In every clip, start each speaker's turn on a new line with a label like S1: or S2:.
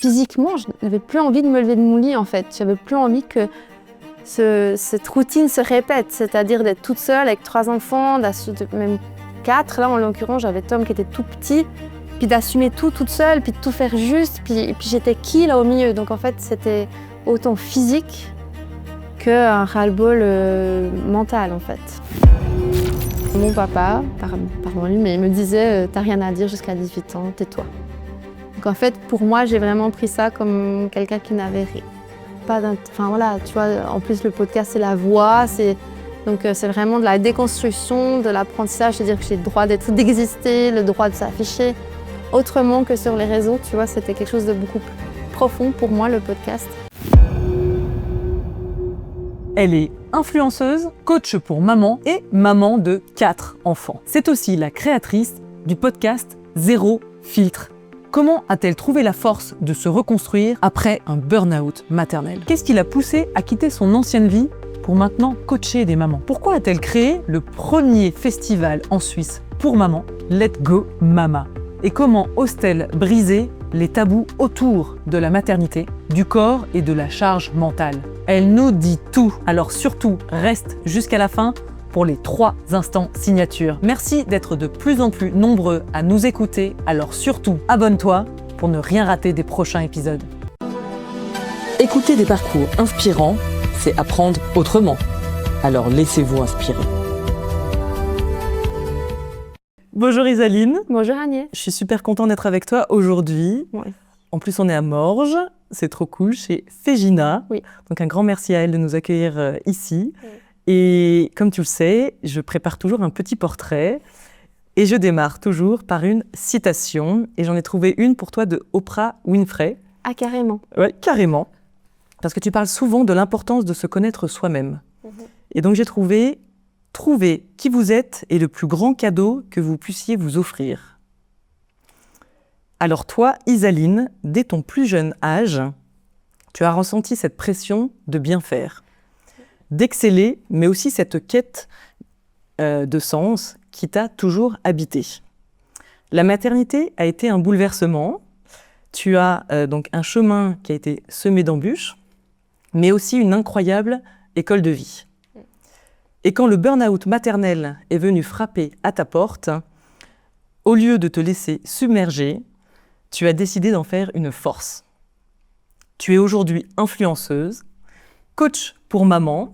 S1: physiquement, je n'avais plus envie de me lever de mon lit en fait. J'avais plus envie que cette routine se répète, c'est-à-dire d'être toute seule avec 3 enfants, même 4. Là, en l'occurrence, j'avais Tom qui était tout petit, puis d'assumer tout toute seule, puis de tout faire juste, puis j'étais qui là au milieu. Donc en fait, c'était autant physique qu'un ras-le-bol mental en fait. Mon papa, pardon lui, mais il me disait t'as rien à dire jusqu'à 18 ans, tais-toi. Donc en fait, pour moi, j'ai vraiment pris ça comme quelqu'un qui n'avait rien. Enfin voilà, tu vois, en plus le podcast c'est la voix, donc c'est vraiment de la déconstruction, de l'apprentissage, c'est-à-dire que j'ai le droit d'exister, le droit de s'afficher autrement que sur les réseaux, tu vois, c'était quelque chose de beaucoup plus profond pour moi le podcast.
S2: Elle est influenceuse, coach pour maman et maman de 4 enfants. C'est aussi la créatrice du podcast Zéro Filtre. Comment a-t-elle trouvé la force de se reconstruire après un burn-out maternel? Qu'est-ce qui l'a poussée à quitter son ancienne vie pour maintenant coacher des mamans? Pourquoi a-t-elle créé le premier festival en Suisse pour mamans, Let Go Mama? Et comment ose-t-elle briser les tabous autour de la maternité, du corps et de la charge mentale? Elle nous dit tout, alors surtout reste jusqu'à la fin pour les 3 instants signature. Merci d'être de plus en plus nombreux à nous écouter, alors surtout abonne-toi pour ne rien rater des prochains épisodes. Écouter des parcours inspirants, c'est apprendre autrement. Alors laissez-vous inspirer. Bonjour Isaline.
S1: Bonjour Agnès.
S2: Je suis super contente d'être avec toi aujourd'hui.
S1: Ouais.
S2: En plus, on est à Morges, c'est trop cool, chez Fegina.
S1: Oui.
S2: Donc un grand merci à elle de nous accueillir ici.
S1: Oui.
S2: Et comme tu le sais, je prépare toujours un petit portrait et je démarre toujours par une citation. Et j'en ai trouvé une pour toi de Oprah Winfrey.
S1: Ah, carrément.
S2: Ouais, carrément. Parce que tu parles souvent de l'importance de se connaître soi-même. Et donc j'ai trouvé « Trouver qui vous êtes est le plus grand cadeau que vous puissiez vous offrir ». Alors toi, Isaline, dès ton plus jeune âge, tu as ressenti cette pression de bien faire, d'exceller, mais aussi cette quête de sens qui t'a toujours habité. La maternité a été un bouleversement. Tu as donc un chemin qui a été semé d'embûches, mais aussi une incroyable école de vie. Et quand le burn-out maternel est venu frapper à ta porte, au lieu de te laisser submerger, tu as décidé d'en faire une force. Tu es aujourd'hui influenceuse, coach pour maman,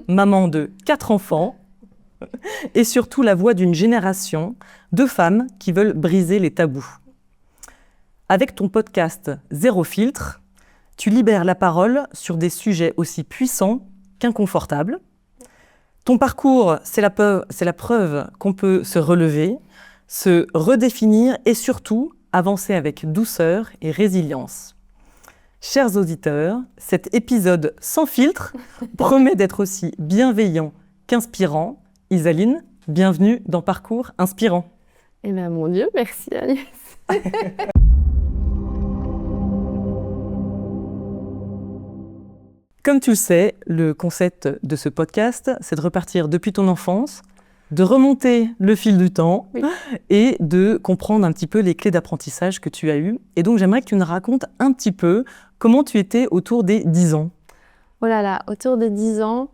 S2: maman de 4 enfants, et surtout la voix d'une génération de femmes qui veulent briser les tabous. Avec ton podcast Zéro Filtre, tu libères la parole sur des sujets aussi puissants qu'inconfortables. Ton parcours, c'est la preuve qu'on peut se relever, se redéfinir et surtout avancer avec douceur et résilience. Chers auditeurs, cet épisode sans filtre promet d'être aussi bienveillant qu'inspirant. Isaline, bienvenue dans Parcours Inspirant.
S1: Eh bien, mon Dieu, merci Agnès.
S2: Comme tu le sais, le concept de ce podcast, c'est de repartir depuis ton enfance, de remonter le fil du temps et de comprendre un petit peu les clés d'apprentissage que tu as eues. Et donc, j'aimerais que tu nous racontes un petit peu comment tu étais autour des 10 ans.
S1: Oh là là, autour des 10 ans,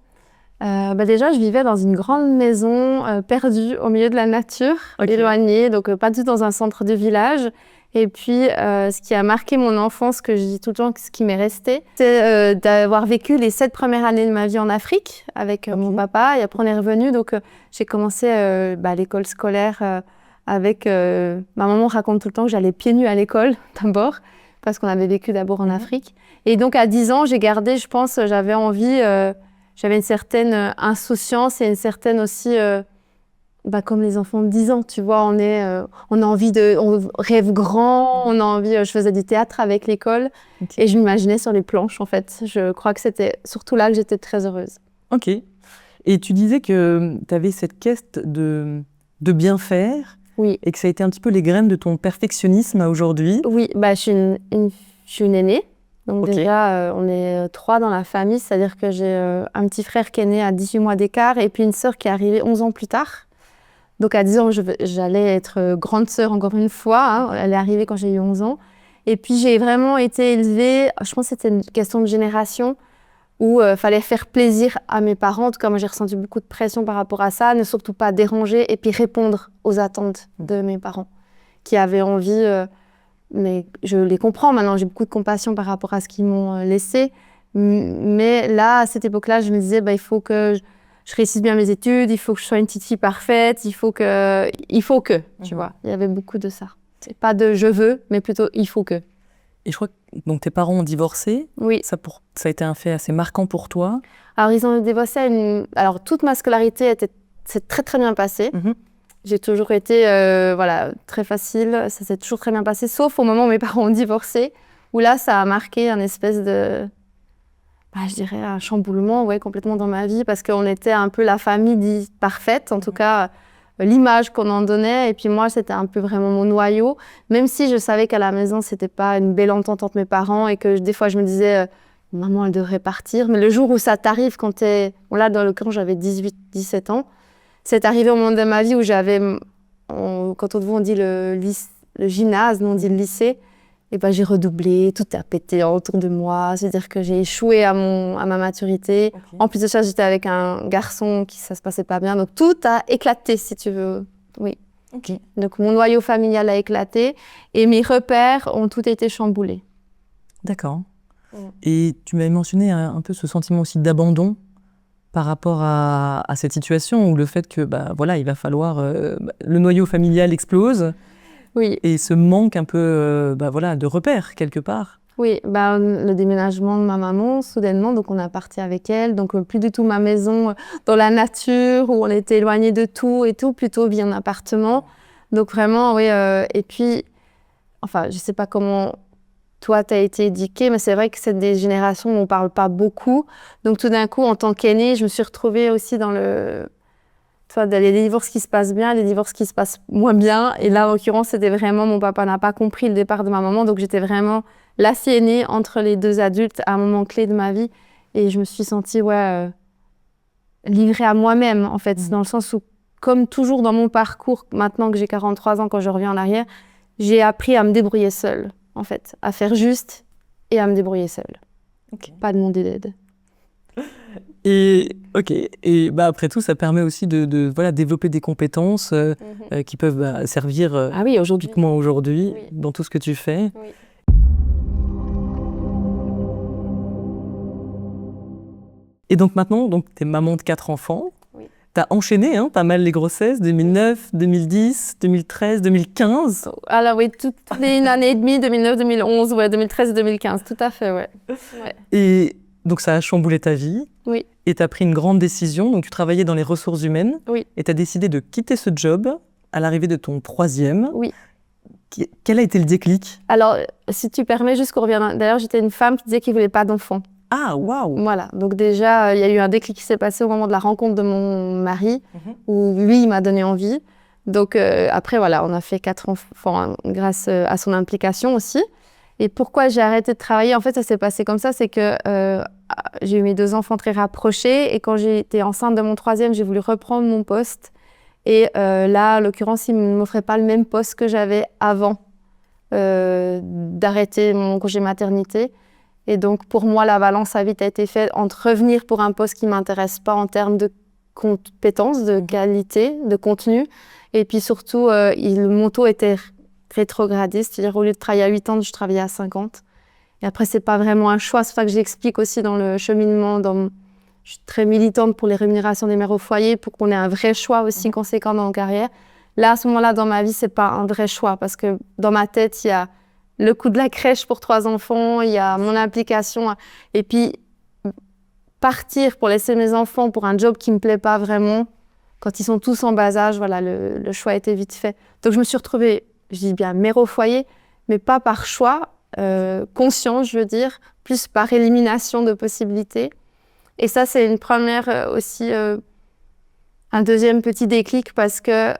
S1: déjà, je vivais dans une grande maison perdue au milieu de la nature, éloignée, donc pas du tout dans un centre de village. Et puis, ce qui a marqué mon enfance, que je dis tout le temps, ce qui m'est resté, c'est d'avoir vécu les 7 premières années de ma vie en Afrique avec mon papa. Et après, on est revenu. Donc, j'ai commencé l'école scolaire avec... ma maman raconte tout le temps que j'allais pieds nus à l'école, d'abord, parce qu'on avait vécu d'abord en Afrique. Et donc, à 10 ans, j'ai gardé, je pense, j'avais envie... j'avais une certaine insouciance et une certaine aussi... comme les enfants de 10 ans, tu vois, on a envie on rêve grand, on a envie, je faisais du théâtre avec l'école et je m'imaginais sur les planches, en fait. Je crois que c'était surtout là que j'étais très heureuse.
S2: Ok. Et tu disais que tu avais cette quête de bien faire et que ça a été un petit peu les graines de ton perfectionnisme à aujourd'hui.
S1: Oui, je suis une aînée. Donc déjà, on est 3 dans la famille, c'est-à-dire que j'ai un petit frère qui est né à 18 mois d'écart et puis une sœur qui est arrivée 11 ans plus tard. Donc à 10 ans, j'allais être grande sœur encore une fois. Elle est arrivée quand j'ai eu 11 ans. Et puis, j'ai vraiment été élevée, je pense que c'était une question de génération, où fallait faire plaisir à mes parents. En tout cas, moi, j'ai ressenti beaucoup de pression par rapport à ça, ne surtout pas déranger et puis répondre aux attentes de mes parents, qui avaient envie, mais je les comprends maintenant, j'ai beaucoup de compassion par rapport à ce qu'ils m'ont laissé. Mais là, à cette époque-là, je me disais, il faut que je réussisse bien mes études, il faut que je sois une petite fille parfaite, il faut que, tu vois. Il y avait beaucoup de ça. C'est pas de je veux, mais plutôt il faut que.
S2: Et je crois que donc, tes parents ont divorcé.
S1: Oui.
S2: Ça a été un fait assez marquant pour toi.
S1: Alors, ils ont divorcé Alors, toute ma scolarité s'est très, très bien passée. J'ai toujours été, très facile. Ça s'est toujours très bien passé, sauf au moment où mes parents ont divorcé, où là, ça a marqué un espèce de... je dirais un chamboulement, complètement dans ma vie, parce qu'on était un peu la famille dite parfaite, en tout cas l'image qu'on en donnait, et puis moi c'était un peu vraiment mon noyau, même si je savais qu'à la maison c'était pas une belle entente entre mes parents et que des fois je me disais maman elle devrait partir, mais le jour où ça t'arrive quand là dans le camp j'avais 18-17 ans, c'est arrivé au moment de ma vie où j'avais, quand on dit le gymnase, nous on dit le lycée, et j'ai redoublé, tout a pété autour de moi, c'est-à-dire que j'ai échoué à ma maturité. Okay. En plus de ça, j'étais avec un garçon qui ça se passait pas bien, donc tout a éclaté, si tu veux. Oui.
S2: Okay.
S1: Donc mon noyau familial a éclaté et mes repères ont tout été chamboulés.
S2: D'accord. Et tu m'avais mentionné un peu ce sentiment aussi d'abandon par rapport à cette situation, où le fait que il va falloir le noyau familial explose.
S1: Oui.
S2: Et ce manque un peu de repères, quelque part.
S1: Oui, le déménagement de ma maman, soudainement, donc on a parti avec elle, donc plus du tout ma maison dans la nature, où on était éloigné de tout et tout, plutôt bien un appartement. Donc vraiment, oui, et puis, je sais pas comment toi t'as été éduquée, mais c'est vrai que c'est des générations où on parle pas beaucoup. Donc tout d'un coup, en tant qu'aînée, je me suis retrouvée aussi dans les divorces qui se passent bien, les divorces qui se passent moins bien. Et là, en l'occurrence, c'était vraiment, mon papa n'a pas compris le départ de ma maman. Donc, j'étais vraiment la fille aînée entre les deux adultes à un moment clé de ma vie. Et je me suis sentie, livrée à moi-même, en fait. Dans le sens où, comme toujours dans mon parcours, maintenant que j'ai 43 ans, quand je reviens en arrière, j'ai appris à me débrouiller seule, en fait. À faire juste et à me débrouiller seule.
S2: Okay.
S1: Pas demander d'aide.
S2: Et après tout, ça permet aussi de développer des compétences qui peuvent servir aujourd'hui dans tout ce que tu fais.
S1: Oui.
S2: Et donc maintenant, tu es maman de 4 enfants.
S1: Oui.
S2: Tu as enchaîné pas mal les grossesses, 2009, 2010, 2013, 2015.
S1: Alors oui, toutes les une année et demie, 2009, 2011, 2013 et 2015, tout à fait, ouais.
S2: Et donc ça a chamboulé ta vie.
S1: Oui.
S2: Et tu as pris une grande décision, donc tu travaillais dans les ressources humaines.
S1: Oui.
S2: Et tu as décidé de quitter ce job à l'arrivée de ton 3e.
S1: Oui.
S2: Quel a été le déclic ?
S1: Alors, si tu permets, juste qu'on revienne. D'ailleurs, j'étais une femme qui disait qu'il ne voulait pas d'enfant.
S2: Ah, waouh !
S1: Voilà, donc déjà, il y a eu un déclic qui s'est passé au moment de la rencontre de mon mari, où lui, il m'a donné envie. Donc après, on a fait 4 enfants grâce à son implication aussi. Et pourquoi j'ai arrêté de travailler ? En fait, ça s'est passé comme ça, c'est que j'ai eu mes 2 enfants très rapprochés. Et quand j'étais enceinte de mon 3e, j'ai voulu reprendre mon poste. Et là, en l'occurrence, il ne m'offrait pas le même poste que j'avais avant d'arrêter mon congé maternité. Et donc, pour moi, la balance a vite été faite entre revenir pour un poste qui ne m'intéresse pas en termes de compétences, de qualité, de contenu. Et puis surtout, mon taux était rétrogradé. C'est-à-dire, au lieu de travailler à 8 ans, je travaillais à 50. Et après, ce n'est pas vraiment un choix. C'est ça que j'explique aussi dans le cheminement. Je suis très militante pour les rémunérations des mères au foyer, pour qu'on ait un vrai choix aussi conséquent dans nos carrières. Là, à ce moment-là, dans ma vie, ce n'est pas un vrai choix. Parce que dans ma tête, il y a le coût de la crèche pour 3 enfants, il y a mon implication. Et puis, partir pour laisser mes enfants pour un job qui ne me plaît pas vraiment, quand ils sont tous en bas âge, le choix a été vite fait. Donc, je me suis retrouvée, je dis bien, mère au foyer, mais pas par choix, conscient, je veux dire, plus par élimination de possibilités. Et ça, c'est une première aussi... Un deuxième petit déclic parce que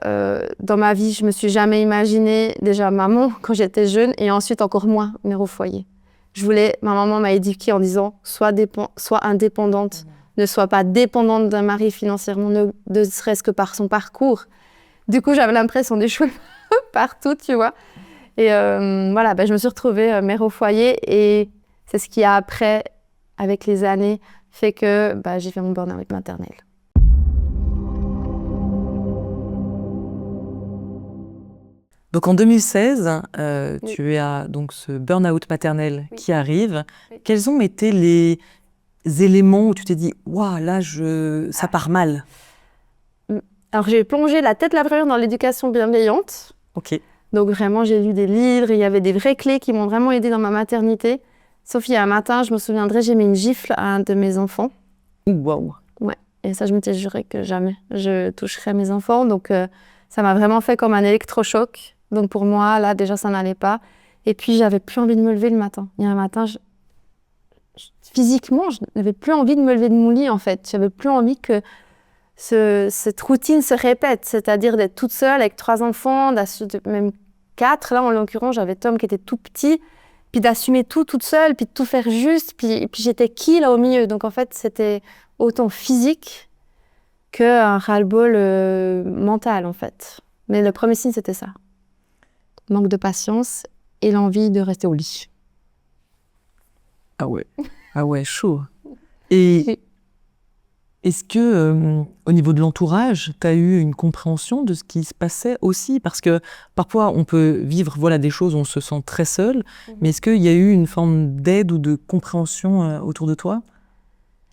S1: dans ma vie, je ne me suis jamais imaginée déjà maman quand j'étais jeune et ensuite encore moins mère au foyer. Ma maman m'a éduquée en disant sois indépendante, ne sois pas dépendante d'un mari financièrement, ne serait-ce que par son parcours. Du coup, j'avais l'impression d'échouer partout, tu vois. Et voilà, je me suis retrouvée mère au foyer et c'est ce qui a après, avec les années, fait que j'ai fait mon burn-out maternel.
S2: Donc en 2016,
S1: Oui.
S2: tu as donc ce burn-out maternel
S1: Oui.
S2: qui arrive.
S1: Oui.
S2: Quels ont été les éléments où tu t'es dit « Waouh, là, ça part mal ».
S1: Alors j'ai plongé la tête la première dans l'éducation bienveillante.
S2: Ok.
S1: Donc vraiment, j'ai lu des livres, il y avait des vraies clés qui m'ont vraiment aidée dans ma maternité. Sauf il y a un matin, je me souviendrai, j'ai mis une gifle à un de mes enfants.
S2: Waouh.
S1: Ouais. Et ça, je m'étais juré que jamais je toucherais mes enfants. Donc ça m'a vraiment fait comme un électrochoc. Donc pour moi, là, déjà, ça n'allait pas. Et puis, j'avais plus envie de me lever le matin. Il y a un matin, physiquement, je n'avais plus envie de me lever de mon lit, en fait. J'avais plus envie que cette routine se répète, c'est-à-dire d'être toute seule avec 3 enfants, même 4. Là, en l'occurrence, j'avais Tom qui était tout petit, puis d'assumer tout toute seule, puis de tout faire juste, puis j'étais qui là au milieu. Donc en fait, c'était autant physique qu'un ras-le-bol mental, en fait. Mais le premier signe, c'était ça. Manque de patience et l'envie de rester au lit.
S2: Ah ouais, chaud. Et est-ce que, au niveau de l'entourage, tu as eu une compréhension de ce qui se passait aussi? Parce que parfois, on peut vivre des choses où on se sent très seul, mais est-ce qu'il y a eu une forme d'aide ou de compréhension autour de toi?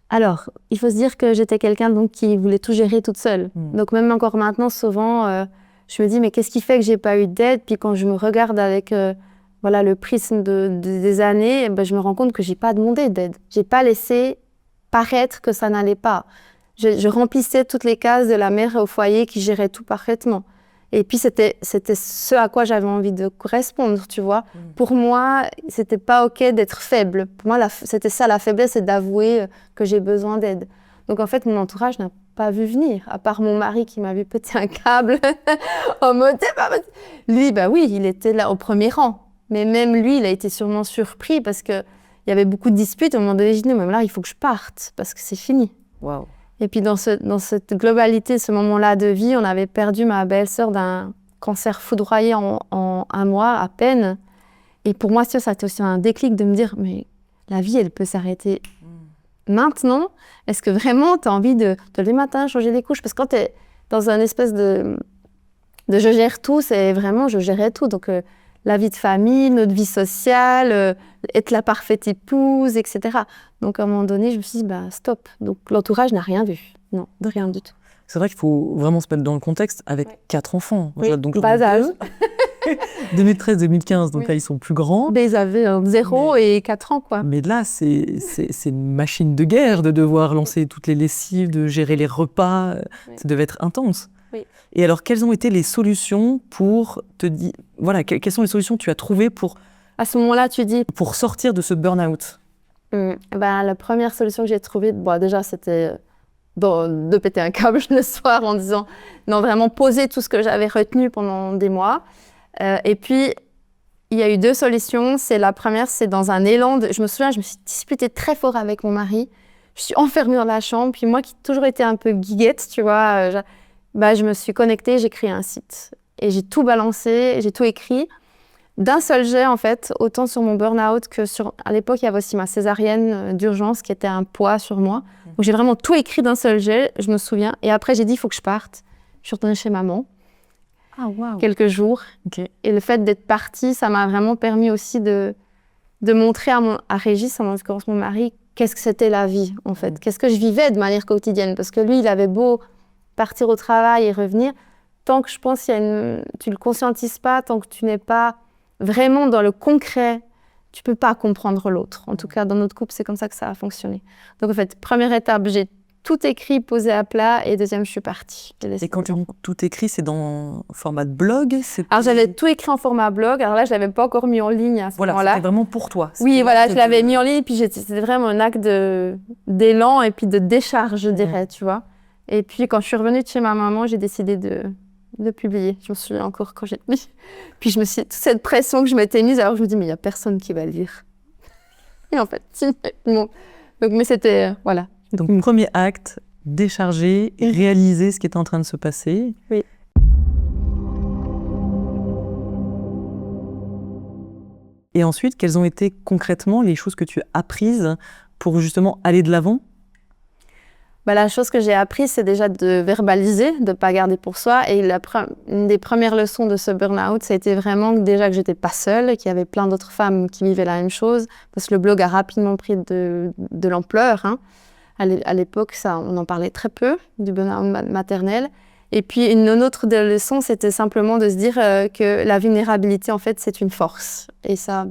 S1: Alors, il faut se dire que j'étais quelqu'un donc, qui voulait tout gérer toute seule. Donc même encore maintenant, souvent, je me dis, mais qu'est-ce qui fait que j'ai pas eu d'aide? Puis quand je me regarde avec le prisme des années, je me rends compte que j'ai pas demandé d'aide. J'ai pas laissé paraître que ça n'allait pas. Je remplissais toutes les cases de la mère au foyer qui gérait tout parfaitement. Et puis c'était ce à quoi j'avais envie de correspondre, tu vois. Pour moi, c'était pas OK d'être faible. Pour moi, c'était ça la faiblesse, c'est d'avouer que j'ai besoin d'aide. Donc en fait, mon entourage n'a pas vu venir, à part mon mari qui m'a vu péter un câble en mode... Lui, oui, il était là au premier rang. Mais même lui, il a été sûrement surpris parce qu'il y avait beaucoup de disputes. À un moment donné, j'ai dit, même là, il faut que je parte parce que c'est fini.
S2: Wow.
S1: Et puis dans cette globalité, ce moment-là de vie, on avait perdu ma belle-sœur d'un cancer foudroyé en 1 mois à peine. Et pour moi, ça a été aussi un déclic de me dire, mais la vie, elle peut s'arrêter maintenant. Est-ce que vraiment tu as envie de te lever le matin, changer les couches? Parce que quand tu es dans un espèce de je gère tout, c'est vraiment je gérais tout. Donc la vie de famille, notre vie sociale, être la parfaite épouse, etc. Donc à un moment donné, je me suis dit, stop. Donc l'entourage n'a rien vu. Non, de rien du tout.
S2: C'est vrai qu'il faut vraiment se mettre dans le contexte avec 4 enfants.
S1: Oui,
S2: donc
S1: bas âge.
S2: 2013-2015, donc là, ils sont plus grands.
S1: Mais ils avaient 0 et 4 ans, quoi.
S2: Mais là, c'est une machine de guerre de devoir lancer toutes les lessives, de gérer les repas. Oui. Ça devait être intense.
S1: Oui.
S2: Et alors, quelles ont été les solutions pour te dire... Voilà, quelles sont les solutions que tu as trouvées pour...
S1: À ce moment-là, tu dis...
S2: Pour sortir de ce burn-out.
S1: La première solution que j'ai trouvée, déjà, c'était... de péter un câble le soir en disant non, vraiment poser tout ce que j'avais retenu pendant des mois. Et puis, il y a eu 2 solutions. La première, c'est dans un élan je me souviens, je me suis disputée très fort avec mon mari. Je suis enfermée dans la chambre. Puis moi, qui ai toujours été un peu guiguette, tu vois, je me suis connectée, j'ai créé un site. Et j'ai tout balancé, j'ai tout écrit. D'un seul jet, en fait, autant sur mon burn-out que à l'époque, il y avait aussi ma césarienne d'urgence qui était un poids sur moi. Donc, j'ai vraiment tout écrit d'un seul jet, je me souviens. Et après, j'ai dit, il faut que je parte. Je suis retournée chez maman.
S2: Ah, wow.
S1: Quelques jours.
S2: Okay.
S1: Et le fait d'être partie, ça m'a vraiment permis aussi de montrer à Régis, en l'occurrence mon mari, qu'est-ce que c'était la vie, en fait. Qu'est-ce que je vivais de manière quotidienne. Parce que lui, il avait beau partir au travail et revenir. Tant que je pense tu le conscientises pas, tant que tu n'es pas vraiment dans le concret, tu peux pas comprendre l'autre. En tout cas, dans notre couple, c'est comme ça que ça a fonctionné. Donc, en fait, première étape, j'ai tout écrit, posé à plat, et deuxième, je suis partie.
S2: Et quand tu as tout écrit, c'est dans format de blog?
S1: Alors, j'avais tout écrit en format blog. Alors là, je l'avais pas encore mis en ligne à ce moment-là.
S2: Voilà, c'était vraiment pour toi.
S1: Oui, voilà, je l'avais mis en ligne, puis c'était vraiment un acte d'élan et puis de décharge, je dirais, tu vois. Et puis, quand je suis revenue de chez ma maman, j'ai décidé de publier. Je me souviens encore quand j'ai mis. Puis je me suis toute cette pression que je m'étais mise, alors je me dis mais il y a personne qui va le lire. Et en fait, si. Bon. Donc mais c'était voilà.
S2: Donc premier acte, décharger, réaliser ce qui était en train de se passer.
S1: Oui.
S2: Et ensuite, quelles ont été concrètement les choses que tu as apprises pour justement aller de l'avant?
S1: La chose que j'ai appris, c'est déjà de verbaliser, de ne pas garder pour soi. Et une des premières leçons de ce burn-out, ça a été vraiment déjà que je n'étais pas seule, qu'il y avait plein d'autres femmes qui vivaient la même chose, parce que le blog a rapidement pris de l'ampleur. Hein. À l'époque, on en parlait très peu, du burn-out maternel. Et puis, une autre des leçons, c'était simplement de se dire que la vulnérabilité, en fait, c'est une force. Et ça,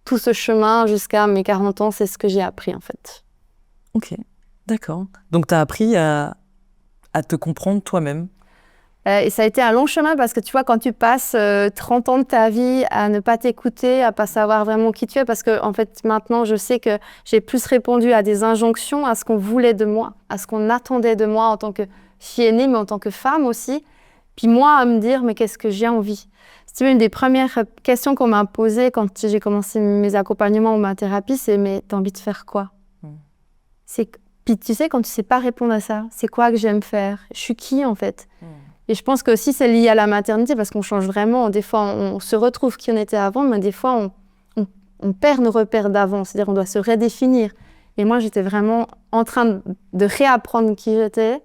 S1: tout ce chemin jusqu'à mes 40 ans, c'est ce que j'ai appris, en fait.
S2: Ok. D'accord. Donc, tu as appris à te comprendre toi-même.
S1: Et ça a été un long chemin parce que tu vois, quand tu passes 30 ans de ta vie à ne pas t'écouter, à pas savoir vraiment qui tu es, parce que en fait, maintenant, je sais que j'ai plus répondu à des injonctions, à ce qu'on voulait de moi, à ce qu'on attendait de moi en tant que fille aînée, mais en tant que femme aussi. Puis moi, à me dire, mais qu'est-ce que j'ai envie? C'est une des premières questions qu'on m'a posées quand j'ai commencé mes accompagnements ou ma thérapie, c'est, mais t'as envie de faire quoi? Puis tu sais, quand tu sais pas répondre à ça, c'est quoi que j'aime faire? Je suis qui en fait? Et je pense que aussi c'est lié à la maternité parce qu'on change vraiment. Des fois, on se retrouve qui on était avant, mais des fois, on perd nos repères d'avant. C'est-à-dire on doit se redéfinir. Et moi, j'étais vraiment en train de réapprendre qui j'étais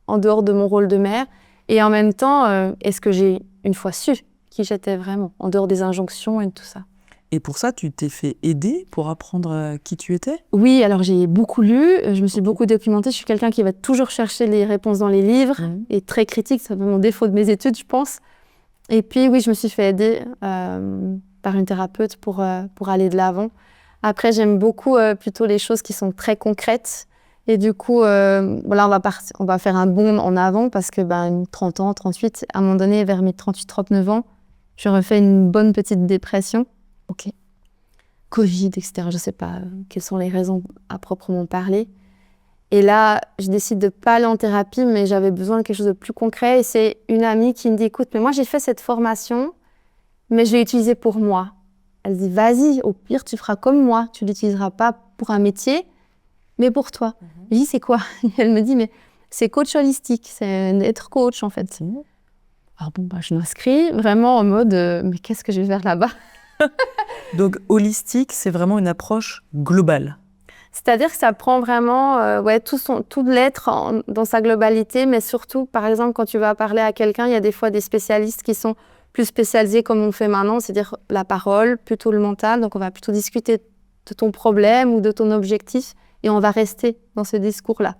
S1: en dehors de mon rôle de mère. Et en même temps, est-ce que j'ai une fois su qui j'étais vraiment, en dehors des injonctions et tout ça?
S2: Et pour ça, tu t'es fait aider pour apprendre qui tu étais?
S1: Oui, alors j'ai beaucoup lu, je me suis beaucoup documentée. Je suis quelqu'un qui va toujours chercher les réponses dans les livres et très critique, c'est mon défaut de mes études, je pense. Et puis oui, je me suis fait aider par une thérapeute pour aller de l'avant. Après, j'aime beaucoup plutôt les choses qui sont très concrètes. Et du coup, voilà, on va faire un bond en avant parce que 30 ans, 38, à un moment donné, vers mes 38-39 ans, je refais une bonne petite dépression. Ok. Covid, etc. Je ne sais pas quelles sont les raisons à proprement parler. Et là, je décide de ne pas aller en thérapie, mais j'avais besoin de quelque chose de plus concret. Et c'est une amie qui me dit, écoute, mais moi j'ai fait cette formation, mais je l'ai utilisée pour moi. Elle dit, vas-y, au pire, tu feras comme moi. Tu ne l'utiliseras pas pour un métier, mais pour toi. Je dis, c'est quoi? Elle me dit, mais c'est coach holistique, c'est être coach en fait. Alors je m'inscris vraiment en mode, mais qu'est-ce que je vais faire là-bas?
S2: Donc, holistique, c'est vraiment une approche globale.
S1: C'est-à-dire que ça prend vraiment tout l'être dans sa globalité, mais surtout, par exemple, quand tu vas parler à quelqu'un, il y a des fois des spécialistes qui sont plus spécialisés comme on fait maintenant, c'est-à-dire la parole, plutôt le mental. Donc, on va plutôt discuter de ton problème ou de ton objectif et on va rester dans ce discours-là.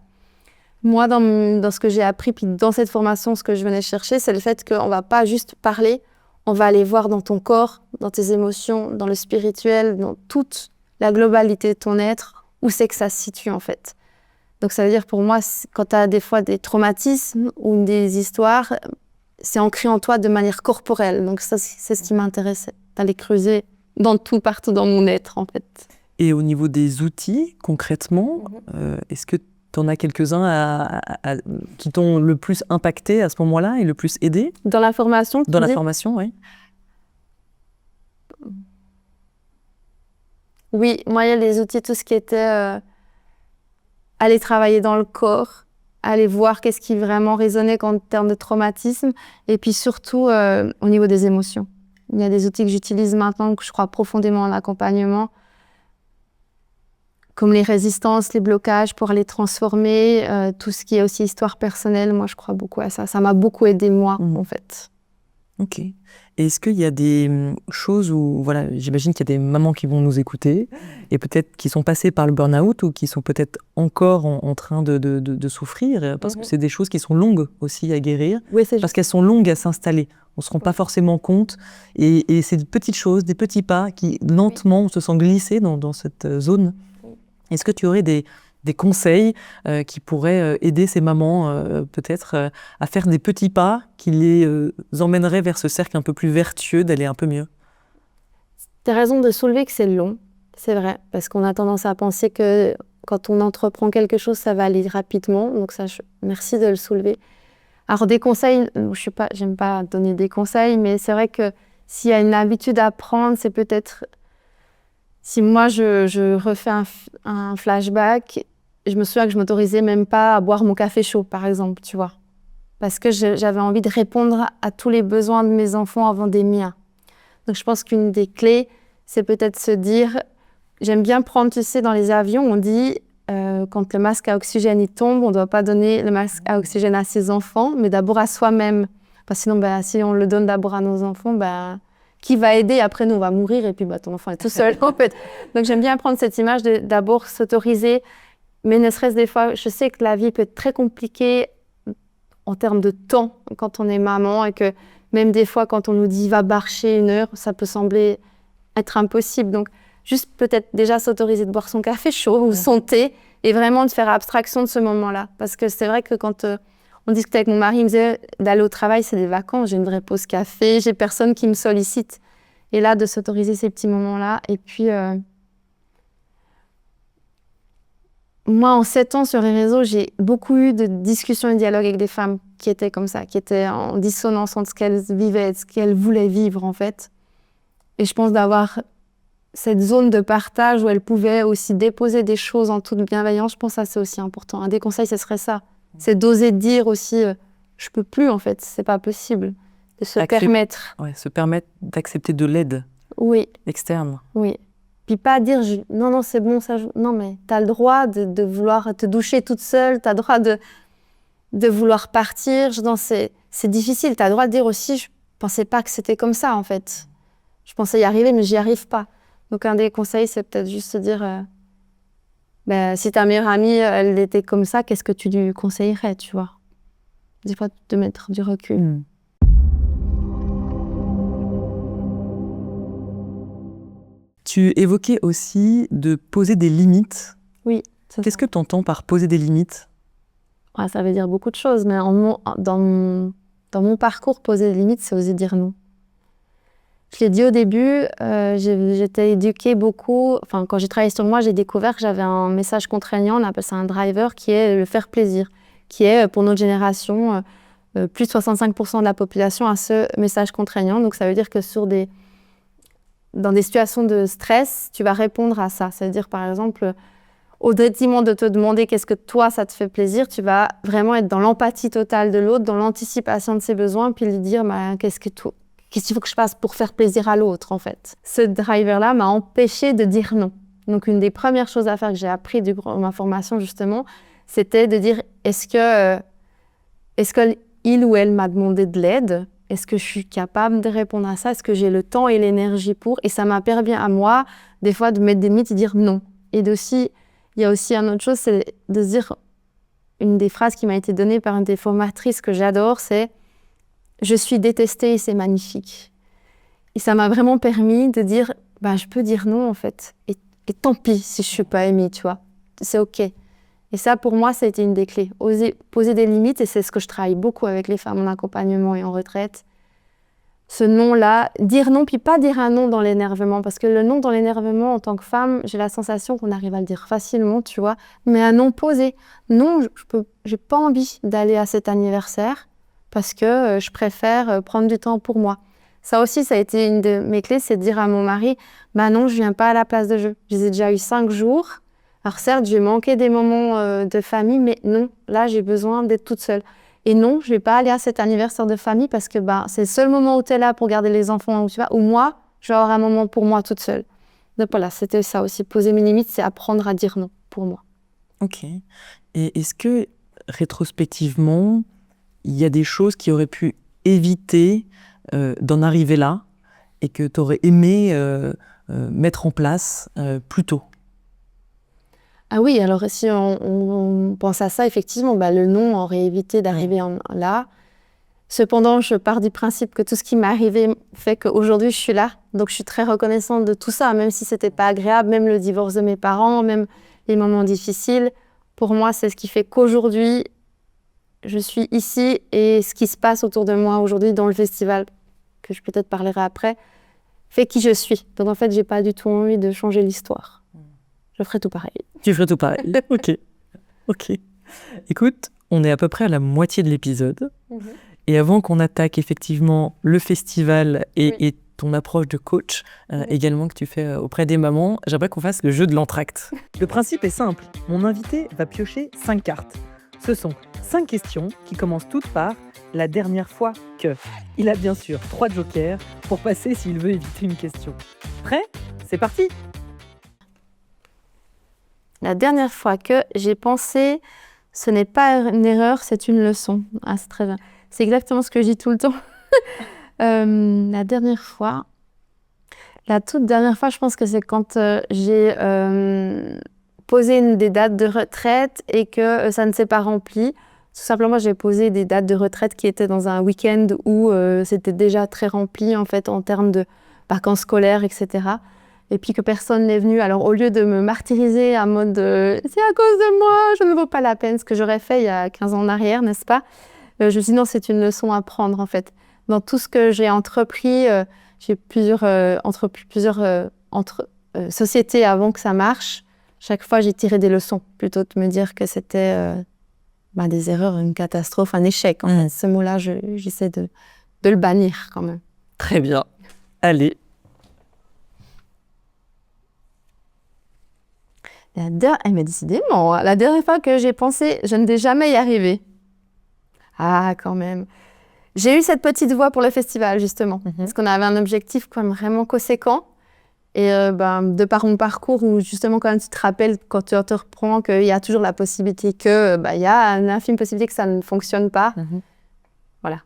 S1: Moi, dans ce que j'ai appris, puis dans cette formation, ce que je venais chercher, c'est le fait qu'on ne va pas juste parler, on va aller voir dans ton corps, dans tes émotions, dans le spirituel, dans toute la globalité de ton être, où c'est que ça se situe en fait. Donc ça veut dire pour moi, quand tu as des fois des traumatismes ou des histoires, c'est ancré en toi de manière corporelle. Donc ça, c'est ce qui m'intéressait, d'aller creuser partout dans mon être en fait.
S2: Et au niveau des outils, concrètement, est-ce que tu en as quelques-uns qui t'ont le plus impacté à ce moment-là et le plus aidé?
S1: Dans la formation?
S2: Dans la formation, oui.
S1: Oui, moi, il y a les outils, tout ce qui était aller travailler dans le corps, aller voir qu'est-ce qui vraiment résonnait en termes de traumatisme, et puis surtout au niveau des émotions. Il y a des outils que j'utilise maintenant, que je crois profondément en l'accompagnement, comme les résistances, les blocages pour les transformer, tout ce qui est aussi histoire personnelle, moi je crois beaucoup à ça. Ça m'a beaucoup aidé moi, en fait.
S2: Ok. Et est-ce qu'il y a des choses où, voilà, j'imagine qu'il y a des mamans qui vont nous écouter et peut-être qui sont passées par le burn-out ou qui sont peut-être encore en train de souffrir, parce que c'est des choses qui sont longues aussi à guérir, parce qu'elles sont longues à s'installer. On ne se rend pas forcément compte et c'est des petites choses, des petits pas qui lentement se sont glissés dans cette zone. Est-ce que tu aurais des conseils qui pourraient aider ces mamans peut-être à faire des petits pas qui les emmèneraient vers ce cercle un peu plus vertueux d'aller un peu mieux?
S1: Tu as raison de soulever que c'est long, c'est vrai, parce qu'on a tendance à penser que quand on entreprend quelque chose, ça va aller rapidement. Donc ça, merci de le soulever. Alors des conseils, j'aime pas donner des conseils, mais c'est vrai que s'il y a une habitude à prendre, c'est peut-être... Si moi, je refais un flashback, je me souviens que je m'autorisais même pas à boire mon café chaud, par exemple, tu vois. Parce que j'avais envie de répondre à tous les besoins de mes enfants avant des miens. Donc, je pense qu'une des clés, c'est peut-être se dire, j'aime bien prendre, tu sais, dans les avions, on dit, quand le masque à oxygène il tombe, on ne doit pas donner le masque à oxygène à ses enfants, mais d'abord à soi-même. Parce que sinon, si on le donne d'abord à nos enfants, qui va aider? Après, nous, on va mourir et puis ton enfant est tout seul, en fait. Donc, j'aime bien prendre cette image de d'abord s'autoriser, mais ne serait-ce des fois, je sais que la vie peut être très compliquée en termes de temps quand on est maman et que même des fois, quand on nous dit « va marcher 1 heure », ça peut sembler être impossible. Donc, juste peut-être déjà s'autoriser de boire son café chaud ou son thé et vraiment de faire abstraction de ce moment-là. Parce que c'est vrai que quand on discutait avec mon mari, il me disait d'aller au travail, c'est des vacances, j'ai une vraie pause café, j'ai personne qui me sollicite. Et là, de s'autoriser ces petits moments-là. Et puis, moi, en 7 ans sur les réseaux, j'ai beaucoup eu de discussions et de dialogues avec des femmes qui étaient comme ça, qui étaient en dissonance entre ce qu'elles vivaient et ce qu'elles voulaient vivre, en fait. Et je pense d'avoir cette zone de partage où elles pouvaient aussi déposer des choses en toute bienveillance, je pense que ça, c'est aussi important. Un des conseils, ce serait ça. C'est d'oser dire aussi, je peux plus, en fait, c'est pas possible. De se permettre.
S2: Ouais, se permettre d'accepter de l'aide externe.
S1: Oui. Puis pas dire, non, c'est bon, ça. Non, mais tu as le droit de vouloir te doucher toute seule, tu as le droit de vouloir partir. C'est difficile. Tu as le droit de dire aussi, je pensais pas que c'était comme ça, en fait. Je pensais y arriver, mais j'y arrive pas. Donc, un des conseils, c'est peut-être juste se dire, si ta meilleure amie, elle était comme ça, qu'est-ce que tu lui conseillerais, tu vois? Des fois, de mettre du recul.
S2: Tu évoquais aussi de poser des limites.
S1: Oui.
S2: Qu'est-ce que tu entends par poser des limites?
S1: Ça veut dire beaucoup de choses, mais dans mon parcours, poser des limites, c'est oser dire non. Je l'ai dit au début, j'étais éduquée beaucoup. Enfin, quand j'ai travaillé sur moi, j'ai découvert que j'avais un message contraignant, on appelle ça un driver, qui est le faire plaisir, qui est, pour notre génération, plus de 65% de la population a ce message contraignant. Donc, ça veut dire que dans des situations de stress, tu vas répondre à ça. C'est-à-dire, par exemple, au détriment de te demander qu'est-ce que toi, ça te fait plaisir, tu vas vraiment être dans l'empathie totale de l'autre, dans l'anticipation de ses besoins, puis lui dire qu'est-ce qu'il faut que je fasse pour faire plaisir à l'autre, en fait. Ce driver-là m'a empêché de dire non. Donc, une des premières choses à faire que j'ai appris de ma formation, justement, c'était de dire est-ce que il ou elle m'a demandé de l'aide? Est-ce que je suis capable de répondre à ça? Est-ce que j'ai le temps et l'énergie pour? Et ça m'a permis à moi, des fois, de mettre des limites et dire non. Et il y a aussi une autre chose, c'est de se dire, une des phrases qui m'a été donnée par une des formatrices que j'adore, c'est « Je suis détestée et c'est magnifique ». Et ça m'a vraiment permis de dire « Je peux dire non, en fait. Et tant pis si je ne suis pas aimée, tu vois. C'est OK ». Et ça, pour moi, ça a été une des clés. Oser poser des limites, et c'est ce que je travaille beaucoup avec les femmes en accompagnement et en retraite. Ce non-là, dire non, puis pas dire un non dans l'énervement. Parce que le non dans l'énervement, en tant que femme, j'ai la sensation qu'on arrive à le dire facilement, tu vois. Mais un non posé. Non, j'ai pas envie d'aller à cet anniversaire parce que je préfère prendre du temps pour moi. Ça aussi, ça a été une de mes clés, c'est de dire à mon mari, non, je viens pas à la place de jeu. Je les ai déjà eu 5 jours. Alors certes, j'ai manqué des moments de famille, mais non, là, j'ai besoin d'être toute seule. Et non, je ne vais pas aller à cet anniversaire de famille parce que c'est le seul moment où tu es là pour garder les enfants, ou moi, je vais avoir un moment pour moi toute seule. Donc voilà, c'était ça aussi. Poser mes limites, c'est apprendre à dire non pour moi.
S2: Ok. Et est-ce que, rétrospectivement, il y a des choses qui auraient pu éviter d'en arriver là et que tu aurais aimé mettre en place plus tôt?
S1: Ah oui, alors si on pense à ça, effectivement, le non aurait évité d'arriver là. Cependant, je pars du principe que tout ce qui m'est arrivé fait qu'aujourd'hui, je suis là. Donc, je suis très reconnaissante de tout ça, même si c'était pas agréable, même le divorce de mes parents, même les moments difficiles. Pour moi, c'est ce qui fait qu'aujourd'hui, je suis ici et ce qui se passe autour de moi aujourd'hui dans le festival, que je peut-être parlerai après, fait qui je suis. Donc, en fait, j'ai pas du tout envie de changer l'histoire. Je ferai tout pareil.
S2: Tu ferais tout pareil. Ok. Écoute, on est à peu près à la moitié de l'épisode. Et avant qu'on attaque effectivement le festival et ton approche de coach, également que tu fais auprès des mamans, j'aimerais qu'on fasse le jeu de l'entracte. Le principe est simple. Mon invité va piocher 5 cartes. Ce sont 5 questions qui commencent toutes par « la dernière fois que ». Il a bien sûr 3 jokers pour passer s'il veut éviter une question. Prêt ? C'est parti!
S1: La dernière fois que j'ai pensé, ce n'est pas une erreur, c'est une leçon. Ah, c'est très bien. C'est exactement ce que je dis tout le temps. La dernière fois, la toute dernière fois, je pense que c'est quand j'ai posé des dates de retraite et que ça ne s'est pas rempli. Tout simplement, j'ai posé des dates de retraite qui étaient dans un week-end où c'était déjà très rempli en fait en termes de vacances scolaires, etc. Et puis que personne n'est venu. Alors au lieu de me martyriser en mode c'est à cause de moi, je ne vaux pas la peine, ce que j'aurais fait il y a 15 ans en arrière, n'est-ce pas? Je me suis dit non, c'est une leçon à prendre en fait. Dans tout ce que j'ai entrepris, j'ai entrepris plusieurs sociétés avant que ça marche. Chaque fois, j'ai tiré des leçons plutôt que de me dire que c'était des erreurs, une catastrophe, un échec. En fait. Ce mot-là, j'essaie de le bannir quand même.
S2: Très bien. Allez.
S1: Mais décidément, la dernière fois que j'ai pensé, je ne vais jamais y arriver. Ah, quand même. J'ai eu cette petite voix pour le festival, justement. Parce qu'on avait un objectif quand même vraiment conséquent. Et de par mon parcours, où justement, quand même, tu te rappelles, quand tu te reprends, qu'il y a toujours la possibilité il y a une infime possibilité que ça ne fonctionne pas. Voilà.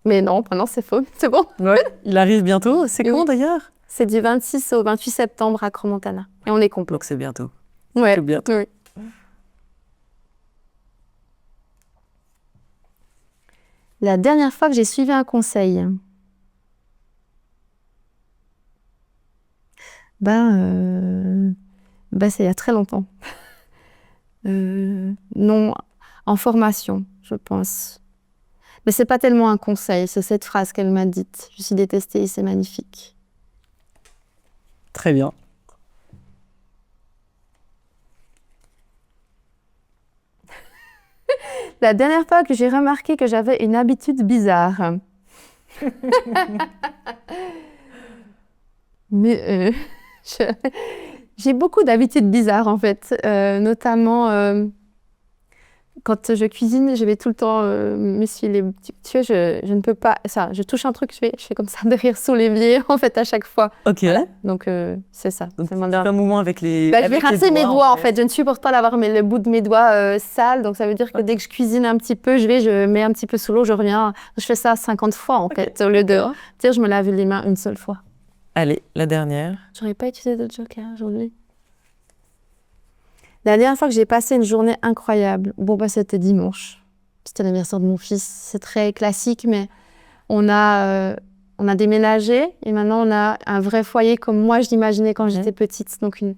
S1: Mais non, maintenant, c'est faux. C'est bon.
S2: Ouais, il arrive bientôt. C'est quand, d'ailleurs?
S1: C'est du 26 au 28 septembre à Crans-Montana. Et on est complet.
S2: Donc, c'est bientôt.
S1: Ouais.
S2: C'est bientôt.
S1: Oui. La dernière fois que j'ai suivi un conseil, c'est il y a très longtemps. Non, en formation, je pense. Mais c'est pas tellement un conseil, c'est cette phrase qu'elle m'a dite. Je suis détestée et c'est magnifique.
S2: Très bien.
S1: La dernière fois que j'ai remarqué que j'avais une habitude bizarre. Mais j'ai beaucoup d'habitudes bizarres en fait, notamment quand je cuisine, je vais tout le temps m'essuyer les petits tuyaux. Je ne peux pas, ça, je touche un truc, je fais comme ça derrière sous l'évier en fait à chaque fois.
S2: Ok. Voilà.
S1: Donc c'est ça.
S2: Donc, c'est un mouvement avec les.
S1: Je vais rincer mes doigts en fait. Je ne supporte pas d'avoir le bout de mes doigts sales, donc ça veut dire que dès que je cuisine un petit peu, je mets un petit peu sous l'eau, je reviens. Je fais ça 50 fois en fait, au lieu de dire je me lave les mains une seule fois.
S2: Allez, la dernière.
S1: J'aurais pas utilisé de joker aujourd'hui. La dernière fois que j'ai passé une journée incroyable, c'était dimanche. C'était l'anniversaire de mon fils. C'est très classique, mais on a déménagé et maintenant on a un vrai foyer comme moi je l'imaginais quand j'étais petite. Donc une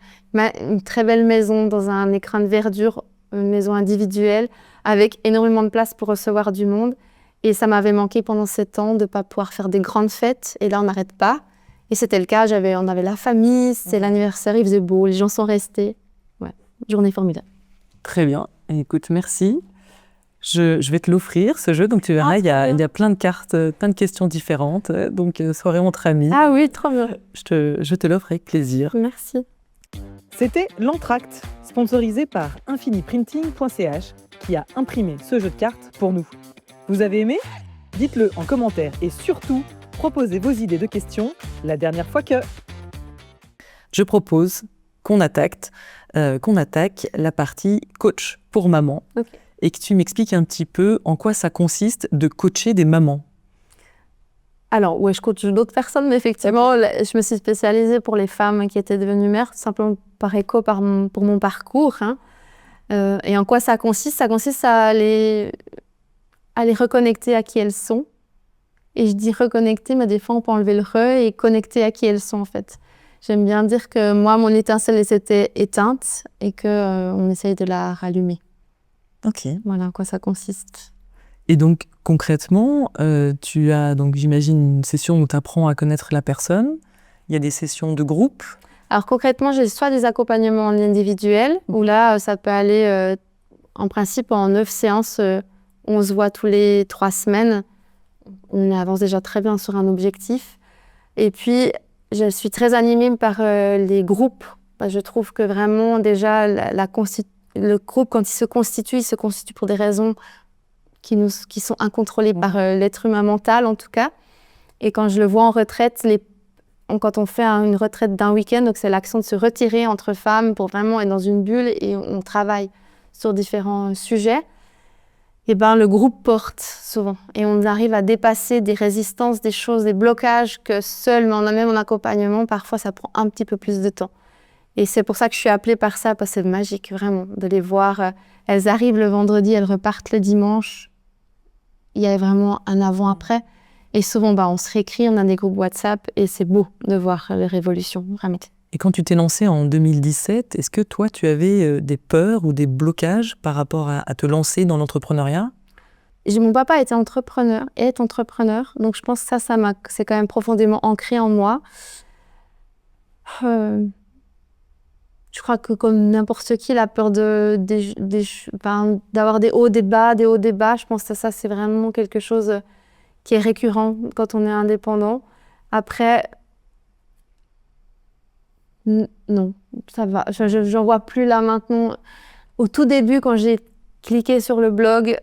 S1: très belle maison dans un écrin de verdure, une maison individuelle avec énormément de place pour recevoir du monde. Et ça m'avait manqué pendant 7 ans de ne pas pouvoir faire des grandes fêtes. Et là, on n'arrête pas. Et c'était le cas. On avait la famille, c'était l'anniversaire, il faisait beau, les gens sont restés. Journée formidable.
S2: Très bien. Écoute, merci. Je vais te l'offrir, ce jeu. Donc, tu verras, il y a plein de cartes, plein de questions différentes. Donc, soirée entre amis.
S1: Ah oui, trop bien.
S2: Je te l'offre avec plaisir.
S1: Merci.
S2: C'était l'Entracte, sponsorisé par infiniprinting.ch, qui a imprimé ce jeu de cartes pour nous. Vous avez aimé? Dites-le en commentaire et surtout, proposez vos idées de questions la dernière fois que... Je propose qu'on attaque la partie coach pour maman et que tu m'expliques un petit peu en quoi ça consiste de coacher des mamans.
S1: Alors, je coach d'autres personnes, mais effectivement, je me suis spécialisée pour les femmes qui étaient devenues mères, simplement par écho pour mon parcours. Et en quoi ça consiste? Ça consiste à les reconnecter à qui elles sont. Et je dis reconnecter, mais des fois, on peut enlever le re et connecter à qui elles sont, en fait. J'aime bien dire que moi, mon étincelle s'était éteinte et qu'on essaye de la rallumer.
S2: Ok.
S1: Voilà en quoi ça consiste.
S2: Et donc, concrètement, tu as, donc, j'imagine, une session où tu apprends à connaître la personne. Il y a des sessions de groupe. Alors, concrètement, j'ai soit des accompagnements en individuel, où là, ça peut aller, en principe, en 9 séances. On se voit tous les 3 semaines. On avance déjà très bien sur un objectif. Et puis... je suis très animée par les groupes. Je trouve que vraiment, déjà, le groupe, quand il se constitue pour des raisons qui sont incontrôlées par l'être humain mental, en tout cas. Et quand je le vois en retraite,
S1: quand on fait une retraite d'un week-end, donc c'est l'action de se retirer entre femmes pour vraiment être dans une bulle et on travaille sur différents sujets. Et ben le groupe porte souvent et on arrive à dépasser des résistances, des choses, des blocages que seul, mais même en accompagnement, parfois ça prend un petit peu plus de temps. Et c'est pour ça que je suis appelée par ça, parce que c'est magique vraiment de les voir. Elles arrivent le vendredi, elles repartent le dimanche. Il y a vraiment un avant-après. Et souvent, on se réécrit, on a des groupes WhatsApp et c'est beau de voir les révolutions, vraiment.
S2: Et quand tu t'es lancée en 2017, est-ce que toi, tu avais des peurs ou des blocages par rapport à te lancer dans l'entrepreneuriat ?
S1: Mon papa est entrepreneur, donc je pense que c'est quand même profondément ancré en moi. Je crois que comme n'importe qui, la peur d'avoir des hauts, des bas, je pense que ça c'est vraiment quelque chose qui est récurrent quand on est indépendant. Après, non, ça va. J'en vois plus là maintenant. Au tout début, quand j'ai cliqué sur le blog,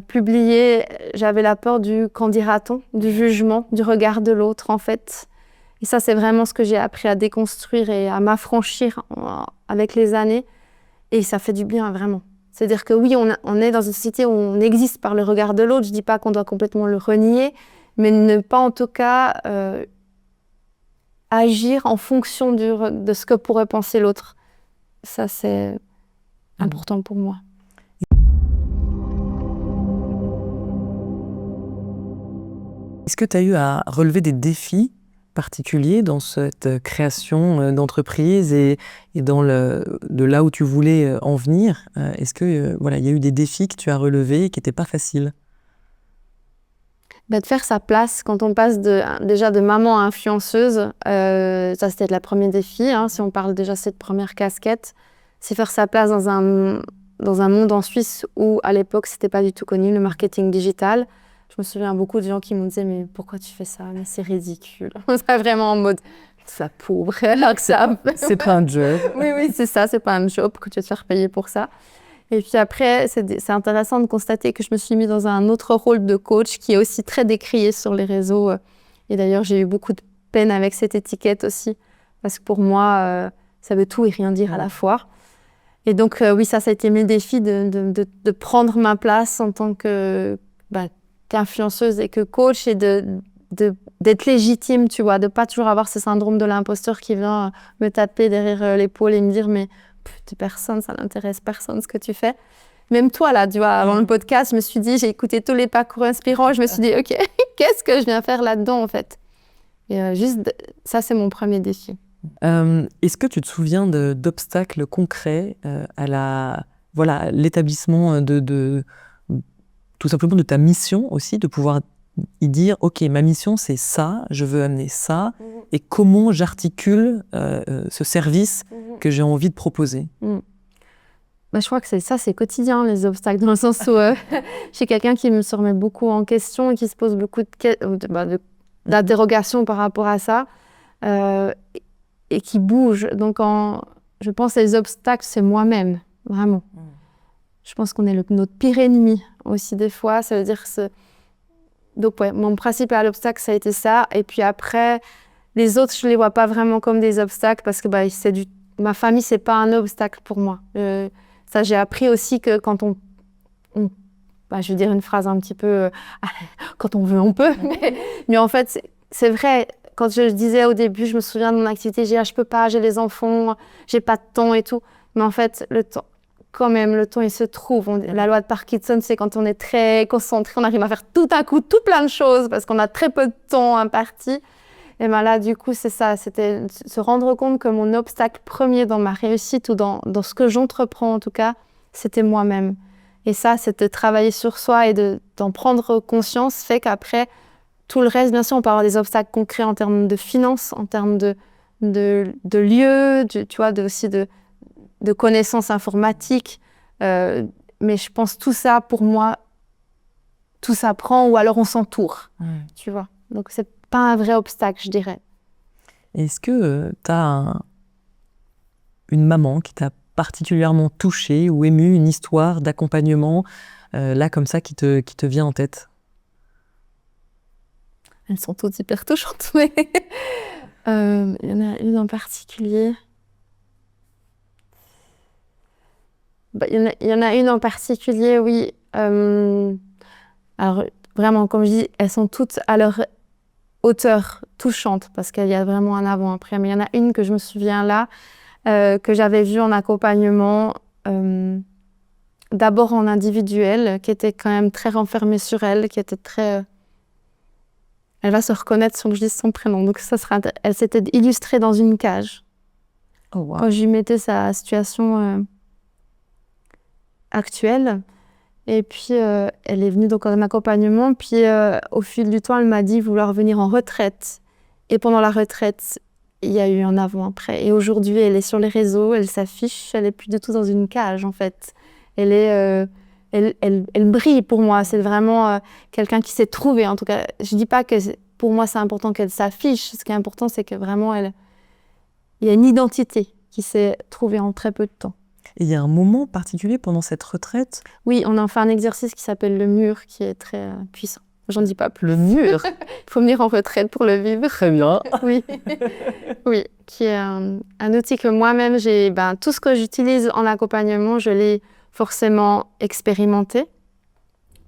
S1: publié, j'avais la peur du qu'en dira-t-on, du jugement, du regard de l'autre en fait. Et ça, c'est vraiment ce que j'ai appris à déconstruire et à m'affranchir avec les années. Et ça fait du bien, vraiment. C'est-à-dire que oui, on est dans une société où on existe par le regard de l'autre. Je ne dis pas qu'on doit complètement le renier, mais ne pas en tout cas agir en fonction de ce que pourrait penser l'autre. Ça, c'est important pour moi.
S2: Est-ce que tu as eu à relever des défis particuliers dans cette création d'entreprise et de là où tu voulais en venir ? Est-ce que il y a eu des défis que tu as relevés et qui n'étaient pas faciles ?
S1: De faire sa place quand on passe déjà de maman à influenceuse, ça c'était le premier défi, si on parle déjà de cette première casquette, c'est faire sa place dans un monde en Suisse où à l'époque c'était pas du tout connu, le marketing digital. Je me souviens beaucoup de gens qui me disaient mais pourquoi tu fais ça? Mais c'est ridicule. C'est vraiment en mode ça pauvre,
S2: c'est pas un job.
S1: Oui, c'est ça, c'est pas un job que tu vas te faire payer pour ça. Et puis après, c'est intéressant de constater que je me suis mise dans un autre rôle de coach qui est aussi très décrié sur les réseaux. Et d'ailleurs, j'ai eu beaucoup de peine avec cette étiquette aussi, parce que pour moi, ça veut tout et rien dire à la fois. Et donc, oui, ça a été mes défis de prendre ma place en tant qu'influenceuse et que coach et d'être légitime, tu vois, de pas toujours avoir ce syndrome de l'imposteur qui vient me taper derrière l'épaule et me dire mais personne, ça n'intéresse personne ce que tu fais. Même toi, là, tu vois, avant le podcast, je me suis dit, j'ai écouté tous les parcours inspirants, je me suis dit, OK, qu'est-ce que je viens faire là-dedans, en fait? Et ça, c'est mon premier défi.
S2: Est-ce que tu te souviens d'obstacles concrets à l'établissement tout simplement de ta mission aussi, de pouvoir y dire, OK, ma mission, c'est ça, je veux amener ça, et comment j'articule ce service que j'ai envie de proposer.
S1: Je crois que c'est quotidien, les obstacles, dans le sens où je suis quelqu'un qui me se remet beaucoup en question et qui se pose beaucoup d'interrogations par rapport à ça, et qui bouge. Donc, je pense que les obstacles, c'est moi-même, vraiment. Je pense qu'on est notre pire ennemi aussi des fois. Ça veut dire que donc, ouais, mon principal obstacle, ça a été ça. Et puis après, les autres, je ne les vois pas vraiment comme des obstacles parce que ma famille, ce n'est pas un obstacle pour moi. Ça, j'ai appris aussi que quand je vais dire une phrase un petit peu quand on veut, on peut. Mais en fait, c'est vrai. Quand je disais au début, je me souviens de mon activité, je peux pas, j'ai les enfants, j'ai pas de temps et tout. Mais en fait, le temps, quand même, le temps, il se trouve. La loi de Parkinson, c'est quand on est très concentré, on arrive à faire tout à coup, tout plein de choses parce qu'on a très peu de temps imparti. Et ben là, du coup, c'est ça. C'était se rendre compte que mon obstacle premier dans ma réussite ou dans ce que j'entreprends, en tout cas, c'était moi-même. Et ça, c'est de travailler sur soi et d'en prendre conscience, fait qu'après, tout le reste, bien sûr, on peut avoir des obstacles concrets en termes de finances, en termes de lieux, tu vois, aussi de connaissances informatiques. Mais je pense tout ça, pour moi, tout s'apprend ou alors on s'entoure, tu vois. Donc, c'est pas un vrai obstacle, je dirais.
S2: Est-ce que tu as une maman qui t'a particulièrement touchée ou émue, une histoire d'accompagnement, là, comme ça, qui te vient en tête ?
S1: Elles sont toutes hyper touchantes, mais Il y en a une en particulier. Il y en a une en particulier, oui. Alors, vraiment, comme je dis, elles sont toutes à leur hauteur touchante parce qu'il y a vraiment un avant-après. Mais il y en a une que je me souviens là, que j'avais vue en accompagnement, d'abord en individuel, qui était quand même très renfermée sur elle, qui était très... Elle va se reconnaître si je dis son prénom. Donc, elle s'était illustrée dans une cage.
S2: Oh, wow.
S1: Quand je lui mettais sa situation actuelle. Et puis, elle est venue donc en accompagnement. Puis, au fil du temps, elle m'a dit vouloir venir en retraite. Et pendant la retraite, il y a eu un avant-après. Et aujourd'hui, elle est sur les réseaux, elle s'affiche. Elle n'est plus du tout dans une cage, en fait. Elle brille pour moi. C'est vraiment quelqu'un qui s'est trouvé. En tout cas, je ne dis pas que pour moi, c'est important qu'elle s'affiche. Ce qui est important, c'est que vraiment, il y a une identité qui s'est trouvée en très peu de temps.
S2: Et il y a un moment particulier pendant cette retraite?
S1: Oui, on a fait un exercice qui s'appelle le mur, qui est très puissant. J'en dis pas plus.
S2: Le mur?
S1: Il faut venir en retraite pour le vivre.
S2: Très bien.
S1: Oui, oui, qui est un outil que moi-même, tout ce que j'utilise en accompagnement, je l'ai forcément expérimenté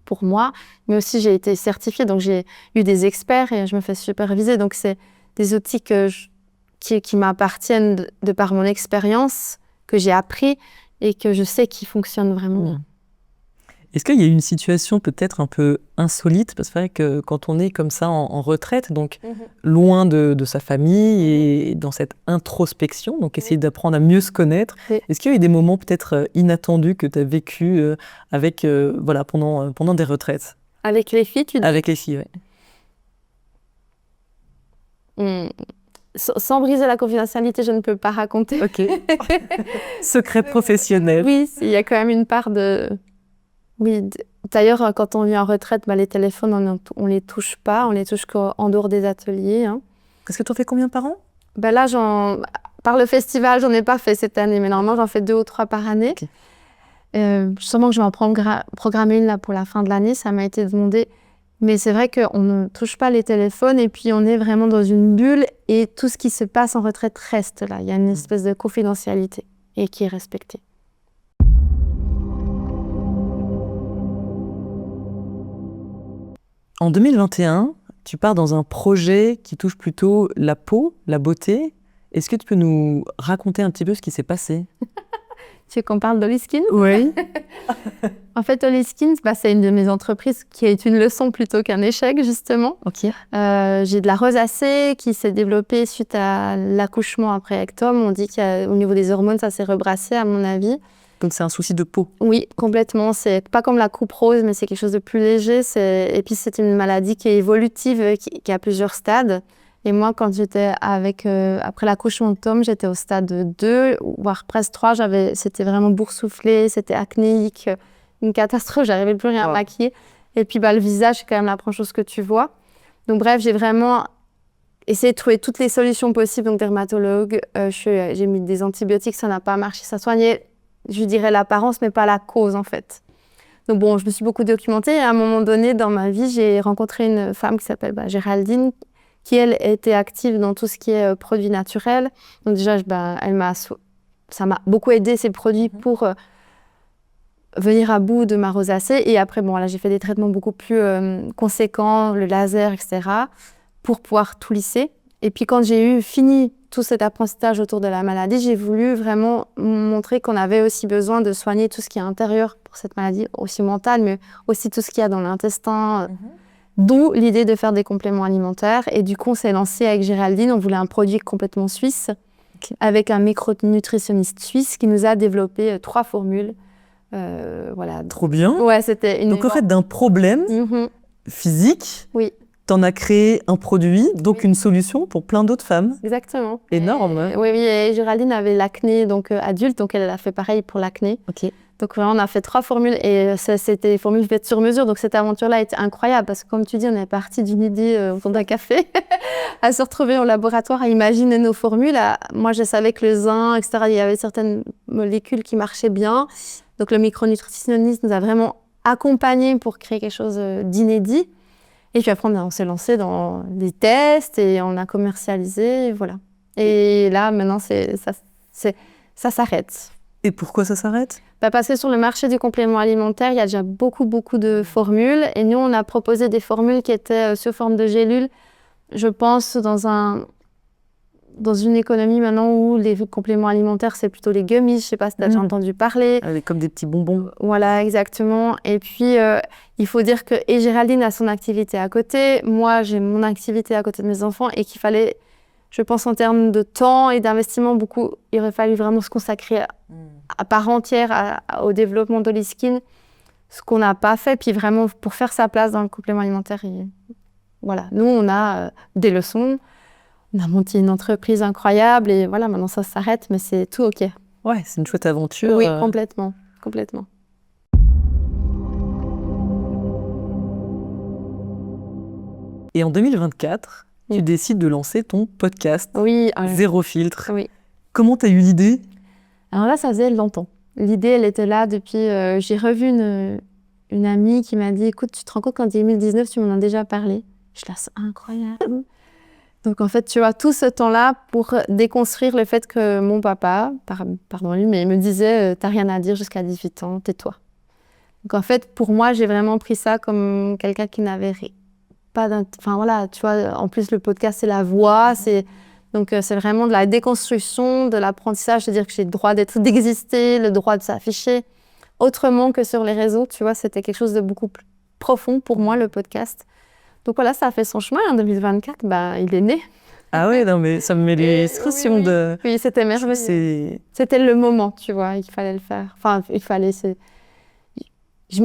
S1: pour moi, mais aussi j'ai été certifiée, donc j'ai eu des experts et je me fais superviser. Donc c'est des outils qui m'appartiennent de par mon expérience, que j'ai appris et que je sais qu'ils fonctionnent vraiment bien.
S2: Est-ce qu'il y a une situation peut-être un peu insolite? Parce que c'est vrai que quand on est comme ça en retraite, donc loin de sa famille et dans cette introspection, donc essayer d'apprendre à mieux se connaître, est-ce qu'il y a eu des moments peut-être inattendus que tu as vécu pendant des retraites?
S1: Avec les filles, tu dis?
S2: Avec les filles,
S1: oui. Sans briser la confidentialité, je ne peux pas raconter.
S2: Ok. Secret professionnel.
S1: Oui, il y a quand même une part de... Oui, d'ailleurs, quand on vient en retraite, les téléphones, on les touche pas. On les touche qu'en dehors des ateliers. Hein.
S2: Est-ce que tu en fais combien par an?
S1: Là, par le festival, j'en ai pas fait cette année. Mais normalement, j'en fais 2 ou 3 par année. Okay. Sûrement que je vais en programmer une là, pour la fin de l'année. Ça m'a été demandé. Mais c'est vrai qu'on ne touche pas les téléphones et puis on est vraiment dans une bulle et tout ce qui se passe en retraite reste là. Il y a une espèce de confidentialité et qui est respectée.
S2: En 2021, tu pars dans un projet qui touche plutôt la peau, la beauté. Est-ce que tu peux nous raconter un petit peu ce qui s'est passé?
S1: Tu veux qu'on parle d'Holy-Skins?
S2: Oui.
S1: En fait, Holy-Skins, c'est une de mes entreprises qui est une leçon plutôt qu'un échec, justement.
S2: Okay.
S1: J'ai de la rosacée qui s'est développée suite à l'accouchement après ectome. On dit qu'au niveau des hormones, ça s'est rebrassé, à mon avis.
S2: Donc, c'est un souci de peau?
S1: Oui, complètement. C'est pas comme la coupe rose, mais c'est quelque chose de plus léger. Et puis, c'est une maladie qui est évolutive, qui a plusieurs stades. Et moi, quand j'étais après l'accouchement de Tom, j'étais au stade 2, voire presque 3. C'était vraiment boursouflé, c'était acnéique, une catastrophe, j'arrivais plus rien à maquiller. Et puis, le visage, c'est quand même la première chose que tu vois. Donc, bref, j'ai vraiment essayé de trouver toutes les solutions possibles. Donc, dermatologue, j'ai mis des antibiotiques, ça n'a pas marché. Ça soignait, je dirais, l'apparence, mais pas la cause, en fait. Donc, je me suis beaucoup documentée. Et à un moment donné, dans ma vie, j'ai rencontré une femme qui s'appelle Géraldine, qui, elle, était active dans tout ce qui est produits naturels. Donc déjà, ça m'a beaucoup aidé, ces produits, pour venir à bout de ma rosacée. Et après, j'ai fait des traitements beaucoup plus conséquents, le laser, etc., pour pouvoir tout lisser. Et puis, quand j'ai fini tout cet apprentissage autour de la maladie, j'ai voulu vraiment montrer qu'on avait aussi besoin de soigner tout ce qui est intérieur pour cette maladie, aussi mentale, mais aussi tout ce qu'il y a dans l'intestin. D'où l'idée de faire des compléments alimentaires. Et du coup, on s'est lancé avec Géraldine. On voulait un produit complètement suisse, avec un micronutritionniste suisse qui nous a développé 3 formules. Voilà.
S2: Trop bien.
S1: Ouais, c'était une...
S2: Donc, en fait, d'un problème physique,
S1: oui.
S2: T'en as créé un produit, donc une solution pour plein d'autres femmes.
S1: Exactement.
S2: Énorme.
S1: Oui, et Géraldine avait l'acné adulte, donc elle a fait pareil pour l'acné.
S2: Ok.
S1: Donc vraiment, on a fait 3 formules et c'était des formules faites sur mesure. Donc cette aventure-là était incroyable parce que comme tu dis, on est parti d'une idée autour d'un café à se retrouver au laboratoire, à imaginer nos formules. Moi, je savais que le zinc, etc., il y avait certaines molécules qui marchaient bien. Donc le micronutritionniste nous a vraiment accompagnés pour créer quelque chose d'inédit. Et puis après, on s'est lancé dans des tests et on a commercialisé, et voilà. Et là, maintenant, ça s'arrête.
S2: Et pourquoi ça s'arrête?
S1: Parce que sur le marché du complément alimentaire, il y a déjà beaucoup de formules. Et nous, on a proposé des formules qui étaient sous forme de gélules. Je pense dans une économie maintenant où les compléments alimentaires, c'est plutôt les gummies. Je ne sais pas si tu as déjà entendu parler.
S2: Comme des petits bonbons.
S1: Voilà, exactement. Et puis, il faut dire que Géraldine a son activité à côté. Moi, j'ai mon activité à côté de mes enfants et qu'il fallait, je pense, en termes de temps et d'investissement, beaucoup, il aurait fallu vraiment se consacrer à part entière au développement d'Holiskin, ce qu'on n'a pas fait. Puis vraiment, pour faire sa place dans le complément alimentaire, voilà. Nous, on a des leçons. On a monté une entreprise incroyable et voilà, maintenant ça s'arrête, mais c'est tout OK.
S2: Ouais, c'est une chouette aventure.
S1: Oui, complètement.
S2: Et en 2024, tu décides de lancer ton podcast.
S1: Oui.
S2: Zéro filtre.
S1: Oui.
S2: Comment tu as eu l'idée?
S1: Alors là, ça faisait longtemps. L'idée, elle était là depuis... j'ai revu une amie qui m'a dit, écoute, tu te rends compte qu'en 2019, tu m'en as déjà parlé. Je suis là, c'est incroyable. Donc en fait, tu vois, tout ce temps-là pour déconstruire le fait que mon papa, pardon lui, mais il me disait, t'as rien à dire jusqu'à 18 ans, tais-toi. Donc en fait, pour moi, j'ai vraiment pris ça comme quelqu'un qui n'avait pas enfin voilà, tu vois, en plus le podcast, c'est la voix, donc c'est vraiment de la déconstruction, de l'apprentissage, c'est-à-dire que j'ai le droit d'exister, le droit de s'afficher autrement que sur les réseaux, tu vois, c'était quelque chose de beaucoup plus profond pour moi, le podcast. Donc voilà, ça a fait son chemin. En 2024, il est né.
S2: Ah ouais, non, mais ça me met les expressions de...
S1: Oui, c'était merveilleux. C'était le moment, tu vois, il fallait le faire. Enfin, il fallait...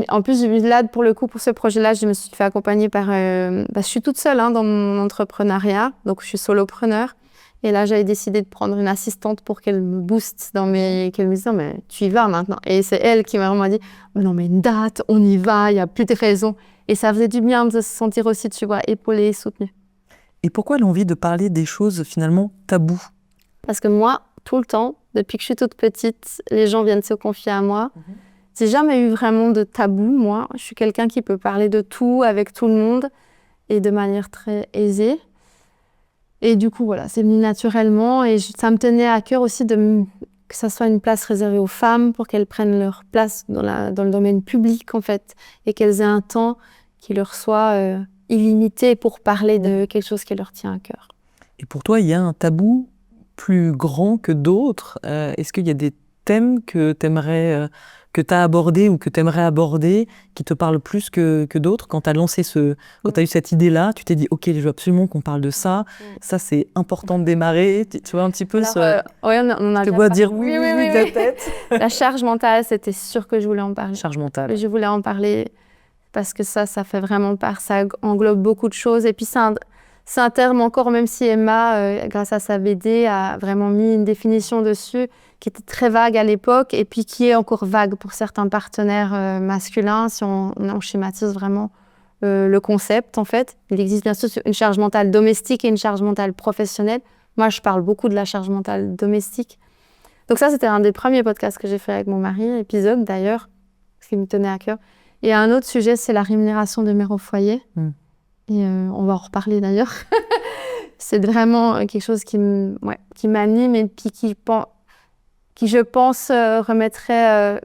S1: En plus, là, pour le coup, pour ce projet-là, je me suis fait accompagner par... je suis toute seule dans mon entrepreneuriat, donc je suis solopreneur. Et là, j'avais décidé de prendre une assistante pour qu'elle me booste qu'elle me dise, non, mais tu y vas maintenant. Et c'est elle qui m'a vraiment dit, non, mais une date, on y va, il n'y a plus de raison. Et ça faisait du bien de se sentir aussi, tu vois, épaulée et soutenue.
S2: Et pourquoi l'envie de parler des choses finalement taboues?
S1: Parce que moi, tout le temps, depuis que je suis toute petite, les gens viennent se confier à moi. J'ai jamais eu vraiment de tabou, moi. Je suis quelqu'un qui peut parler de tout avec tout le monde et de manière très aisée. Et du coup, voilà, c'est venu naturellement. Et ça me tenait à cœur aussi que ça soit une place réservée aux femmes pour qu'elles prennent leur place dans le domaine public, en fait, et qu'elles aient un temps qui leur soit illimité pour parler de quelque chose qui leur tient à cœur.
S2: Et pour toi, il y a un tabou plus grand que d'autres? Est-ce qu'il y a des thèmes que t'aimerais, que tu as abordés ou que tu aimerais aborder qui te parlent plus que d'autres? Quand tu as lancé quand tu as eu cette idée-là, tu t'es dit, OK, je veux absolument qu'on parle de ça. Ça, c'est important de démarrer. Tu vois un petit peu
S1: oui, on a
S2: je te vois dire oui, de la tête.
S1: La charge mentale, c'était sûr que je voulais en parler.
S2: Charge mentale.
S1: Je voulais en parler parce que ça fait vraiment part. Ça englobe beaucoup de choses. Et puis, c'est un terme encore, même si Emma, grâce à sa BD, a vraiment mis une définition dessus qui était très vague à l'époque et puis qui est encore vague pour certains partenaires masculins, si on schématise vraiment le concept, en fait. Il existe bien sûr une charge mentale domestique et une charge mentale professionnelle. Moi, je parle beaucoup de la charge mentale domestique. Donc ça, c'était un des premiers podcasts que j'ai fait avec mon mari, épisode d'ailleurs, ce qui me tenait à cœur. Et un autre sujet, c'est la rémunération de mère au foyer. Et on va en reparler d'ailleurs. C'est vraiment quelque chose qui m'anime et puis qui, je pense, remettrait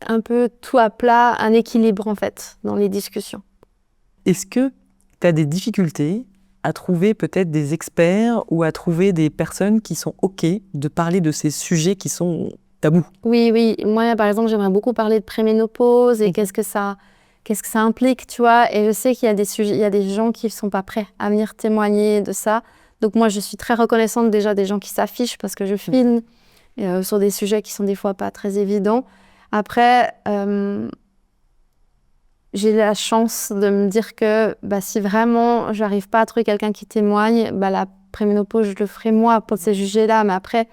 S1: un peu tout à plat, un équilibre en fait, dans les discussions.
S2: Est-ce que tu as des difficultés à trouver peut-être des experts ou à trouver des personnes qui sont OK de parler de ces sujets qui sont tabous?
S1: Oui. Moi, par exemple, j'aimerais beaucoup parler de préménopause et qu'est-ce que ça implique, tu vois. Et je sais qu'il y a des sujets, il y a des gens qui ne sont pas prêts à venir témoigner de ça. Donc moi, je suis très reconnaissante déjà des gens qui s'affichent parce que je filme sur des sujets qui sont des fois pas très évidents. Après, j'ai la chance de me dire que si vraiment je n'arrive pas à trouver quelqu'un qui témoigne, la préménopause, je le ferai moi pour ces sujets-là. Mais après,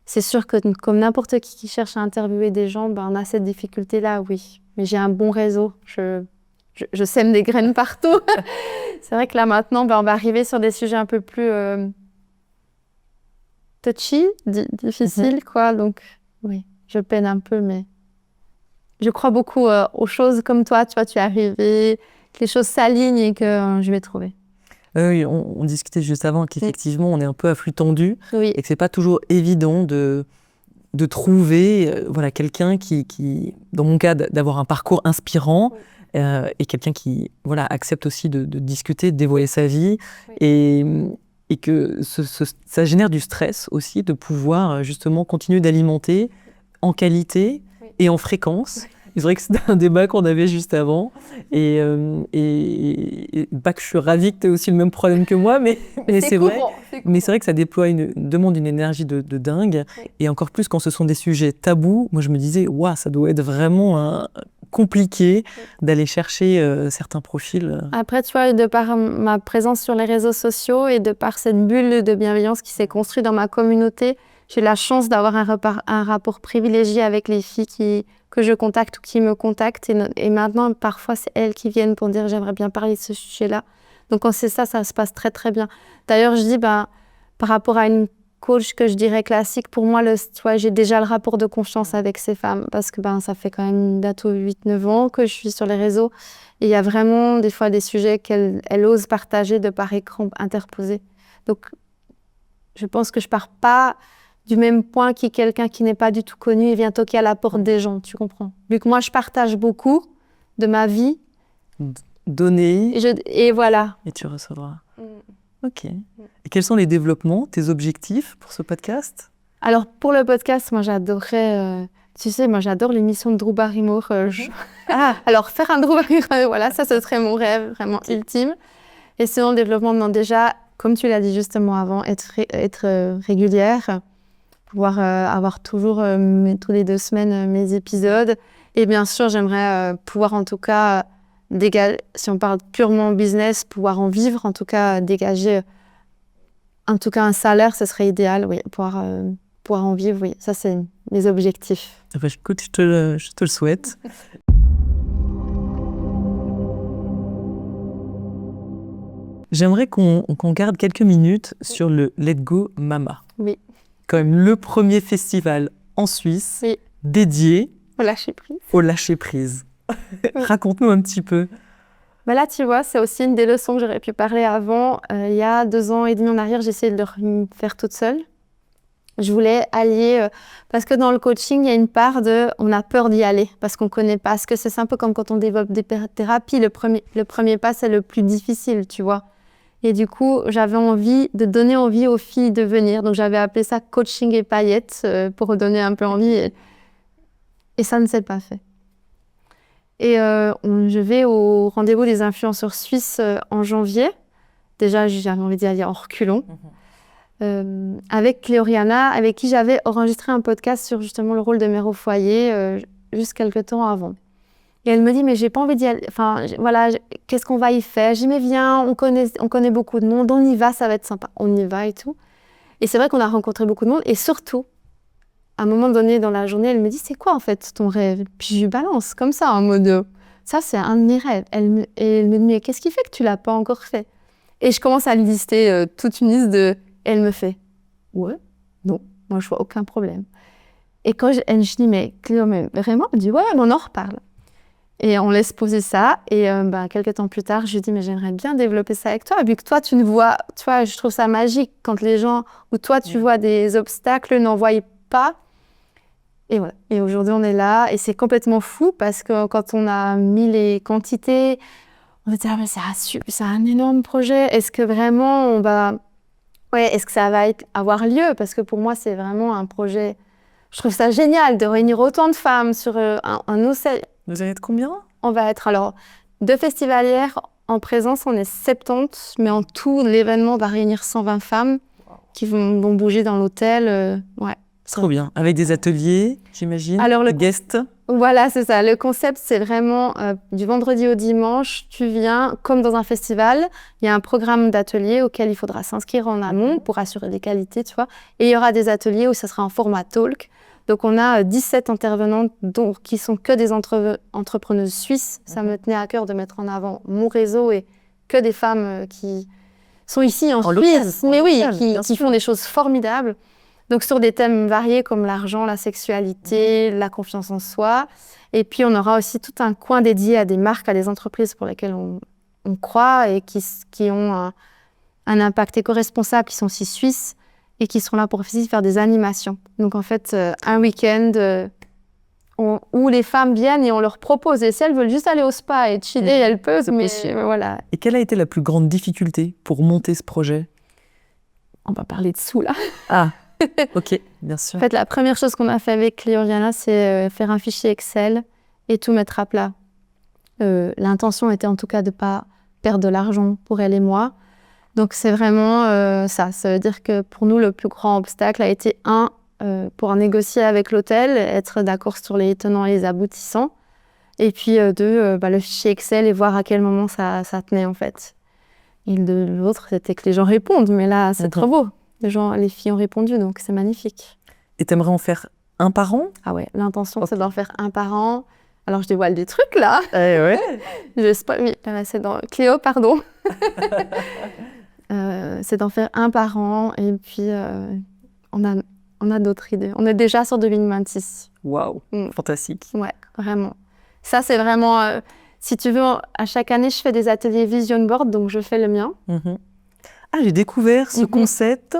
S1: c'est sûr que comme n'importe qui cherche à interviewer des gens, on a cette difficulté-là, oui. Mais j'ai un bon réseau. Je sème des graines partout. C'est vrai que là, maintenant, on va arriver sur des sujets un peu plus touchy, difficiles, quoi. Donc, oui, je peine un peu, mais je crois beaucoup aux choses comme toi. Tu vois, tu es arrivé, les choses s'alignent et que je vais trouver.
S2: Oui, on discutait juste avant qu'effectivement, on est un peu à flux tendu et que c'est pas toujours évident de trouver quelqu'un qui, dans mon cas, d'avoir un parcours inspirant et quelqu'un qui accepte aussi de discuter, de dévoiler sa vie et que ça génère du stress aussi de pouvoir justement continuer d'alimenter en qualité et en fréquence. C'est vrai que c'était un débat qu'on avait juste avant. Et que je suis ravie que tu aies aussi le même problème que moi, mais c'est vrai. Mais c'est vrai que ça demande une énergie de dingue. Oui. Et encore plus quand ce sont des sujets tabous. Moi, je me disais, waouh, ça doit être vraiment compliqué d'aller chercher certains profils.
S1: Après, tu vois, de par ma présence sur les réseaux sociaux et de par cette bulle de bienveillance qui s'est construite dans ma communauté, j'ai la chance d'avoir un rapport privilégié avec les filles que je contacte ou qui me contactent. Et maintenant, parfois, c'est elles qui viennent pour dire « j'aimerais bien parler de ce sujet-là ». Donc, quand c'est ça, ça se passe très, très bien. D'ailleurs, je dis, par rapport à une coach que je dirais classique, pour moi, j'ai déjà le rapport de confiance avec ces femmes parce que ça fait quand même bientôt 8-9 ans que je suis sur les réseaux. Et il y a vraiment des fois des sujets qu'elles osent partager de par écran interposé. Donc, je pense que je pars pas du même point que quelqu'un qui n'est pas du tout connu et vient toquer à la porte des gens, tu comprends? Vu que moi, je partage beaucoup de ma vie.
S2: Donner.
S1: Et voilà.
S2: Et tu recevras. Ok. Et quels sont les développements, tes objectifs pour ce podcast?
S1: Alors, pour le podcast, moi, j'adorerais... tu sais, moi, j'adore l'émission de Drew Barrymore. Alors, faire un Drew Barrymore, voilà, ça, ce serait mon rêve vraiment ultime. Et sinon, le développement, déjà, comme tu l'as dit justement avant, être régulière, pouvoir avoir toujours tous les 2 semaines mes épisodes. Et bien sûr, j'aimerais pouvoir en tout cas dégager, si on parle purement business, pouvoir en vivre, en tout cas dégager en tout cas un salaire, ce serait idéal, oui, pouvoir en vivre, oui. Ça, c'est mes objectifs.
S2: Écoute, je te le souhaite. J'aimerais qu'on garde quelques minutes sur le Let Go Mama.
S1: Oui.
S2: Quand même le premier festival en Suisse dédié au lâcher-prise. Raconte-nous un petit peu.
S1: Là, tu vois, c'est aussi une des leçons que j'aurais pu parler avant. Il y a 2 ans et demi en arrière, j'ai essayé de le faire toute seule. Je voulais allier, parce que dans le coaching, il y a une part on a peur d'y aller, parce qu'on ne connaît pas. Parce que c'est un peu comme quand on développe des thérapies, le premier pas, c'est le plus difficile, tu vois. Et du coup, j'avais envie de donner envie aux filles de venir. Donc, j'avais appelé ça coaching et paillettes pour donner un peu envie. Et ça ne s'est pas fait. Et je vais au rendez-vous des influenceurs suisses en janvier. Déjà, j'avais envie d'y aller en reculons. Avec Cléoriana, avec qui j'avais enregistré un podcast sur justement le rôle de mère au foyer juste quelques temps avant. Et elle me dit, mais j'ai pas envie d'y aller. Enfin, voilà, qu'est-ce qu'on va y faire? J'y mais viens, on connaît beaucoup de monde, on y va, ça va être sympa. On y va et tout. Et c'est vrai qu'on a rencontré beaucoup de monde. Et surtout, à un moment donné dans la journée, elle me dit, c'est quoi en fait ton rêve? Puis je lui balance comme ça, en mode, ça c'est un de mes rêves. Et elle me dit, mais qu'est-ce qui fait que tu l'as pas encore fait? Et je commence à lui lister toute une liste de... Et elle me fait, ouais, non, moi je vois aucun problème. Et quand je dis, mais Cléo, mais vraiment? Elle dit, ouais, on en reparle. Et on laisse poser ça. Et quelques temps plus tard, je lui dis, mais j'aimerais bien développer ça avec toi. Vu que toi, tu ne vois, tu vois, je trouve ça magique quand les gens, ou toi, tu vois des obstacles, n'en voient pas. Et voilà. Et aujourd'hui, on est là. Et c'est complètement fou parce que quand on a mis les quantités, on se dit, ah, mais c'est un énorme projet. Est-ce que vraiment on va... Ouais, est-ce que ça va avoir lieu? Parce que pour moi, c'est vraiment un projet... Je trouve ça génial de réunir autant de femmes sur un océan.
S2: Vous allez être combien? On
S1: va être, alors, 2 festivalières en présence, on est 70, mais en tout, l'événement va réunir 120 femmes qui vont bouger dans l'hôtel. Ouais.
S2: C'est trop bien. Avec des ateliers, j'imagine,
S1: alors,
S2: des guests.
S1: Voilà, c'est ça. Le concept, c'est vraiment du vendredi au dimanche, tu viens comme dans un festival. Il y a un programme d'ateliers auquel il faudra s'inscrire en amont pour assurer des qualités, tu vois. Et il y aura des ateliers où ça sera en format talk. Donc, on a 17 intervenantes qui sont que des entrepreneuses suisses. Ça me tenait à cœur de mettre en avant mon réseau et que des femmes qui sont ici en Suisse, mais oui, qui font des choses formidables. Donc sur des thèmes variés comme l'argent, la sexualité, la confiance en soi. Et puis on aura aussi tout un coin dédié à des marques, à des entreprises pour lesquelles on croit et qui ont un impact éco-responsable, qui sont aussi suisses et qui seront là pour aussi faire des animations. Donc en fait, un week-end où les femmes viennent et on leur propose. Et si elles veulent juste aller au spa et chiller, elles peuvent, mais voilà.
S2: Et quelle a été la plus grande difficulté pour monter ce projet?
S1: On va parler de sous, là.
S2: Ah, ok, bien sûr.
S1: En fait, la première chose qu'on a fait avec Cléoriana, c'est faire un fichier Excel et tout mettre à plat. L'intention était en tout cas de ne pas perdre de l'argent pour elle et moi. Donc c'est vraiment ça. Ça veut dire que pour nous, le plus grand obstacle a été pour négocier avec l'hôtel, être d'accord sur les tenants et les aboutissants. Et puis le fichier Excel et voir à quel moment ça tenait en fait. Et l'autre, c'était que les gens répondent. Mais là, c'est trop beau. Les filles ont répondu, donc c'est magnifique.
S2: Et t'aimerais en faire un par an?
S1: Ah ouais, l'intention, c'est d'en faire un par an. Alors, je dévoile des trucs, là.
S2: Ouais.
S1: Oui, c'est dans... Cléo, pardon. C'est d'en faire un par an. Et puis, on a d'autres idées. On est déjà sur 2026.
S2: Waouh, fantastique.
S1: Ouais, vraiment. Ça, c'est vraiment... si tu veux, à chaque année, je fais des ateliers vision board, donc je fais le mien.
S2: Ah, j'ai découvert ce concept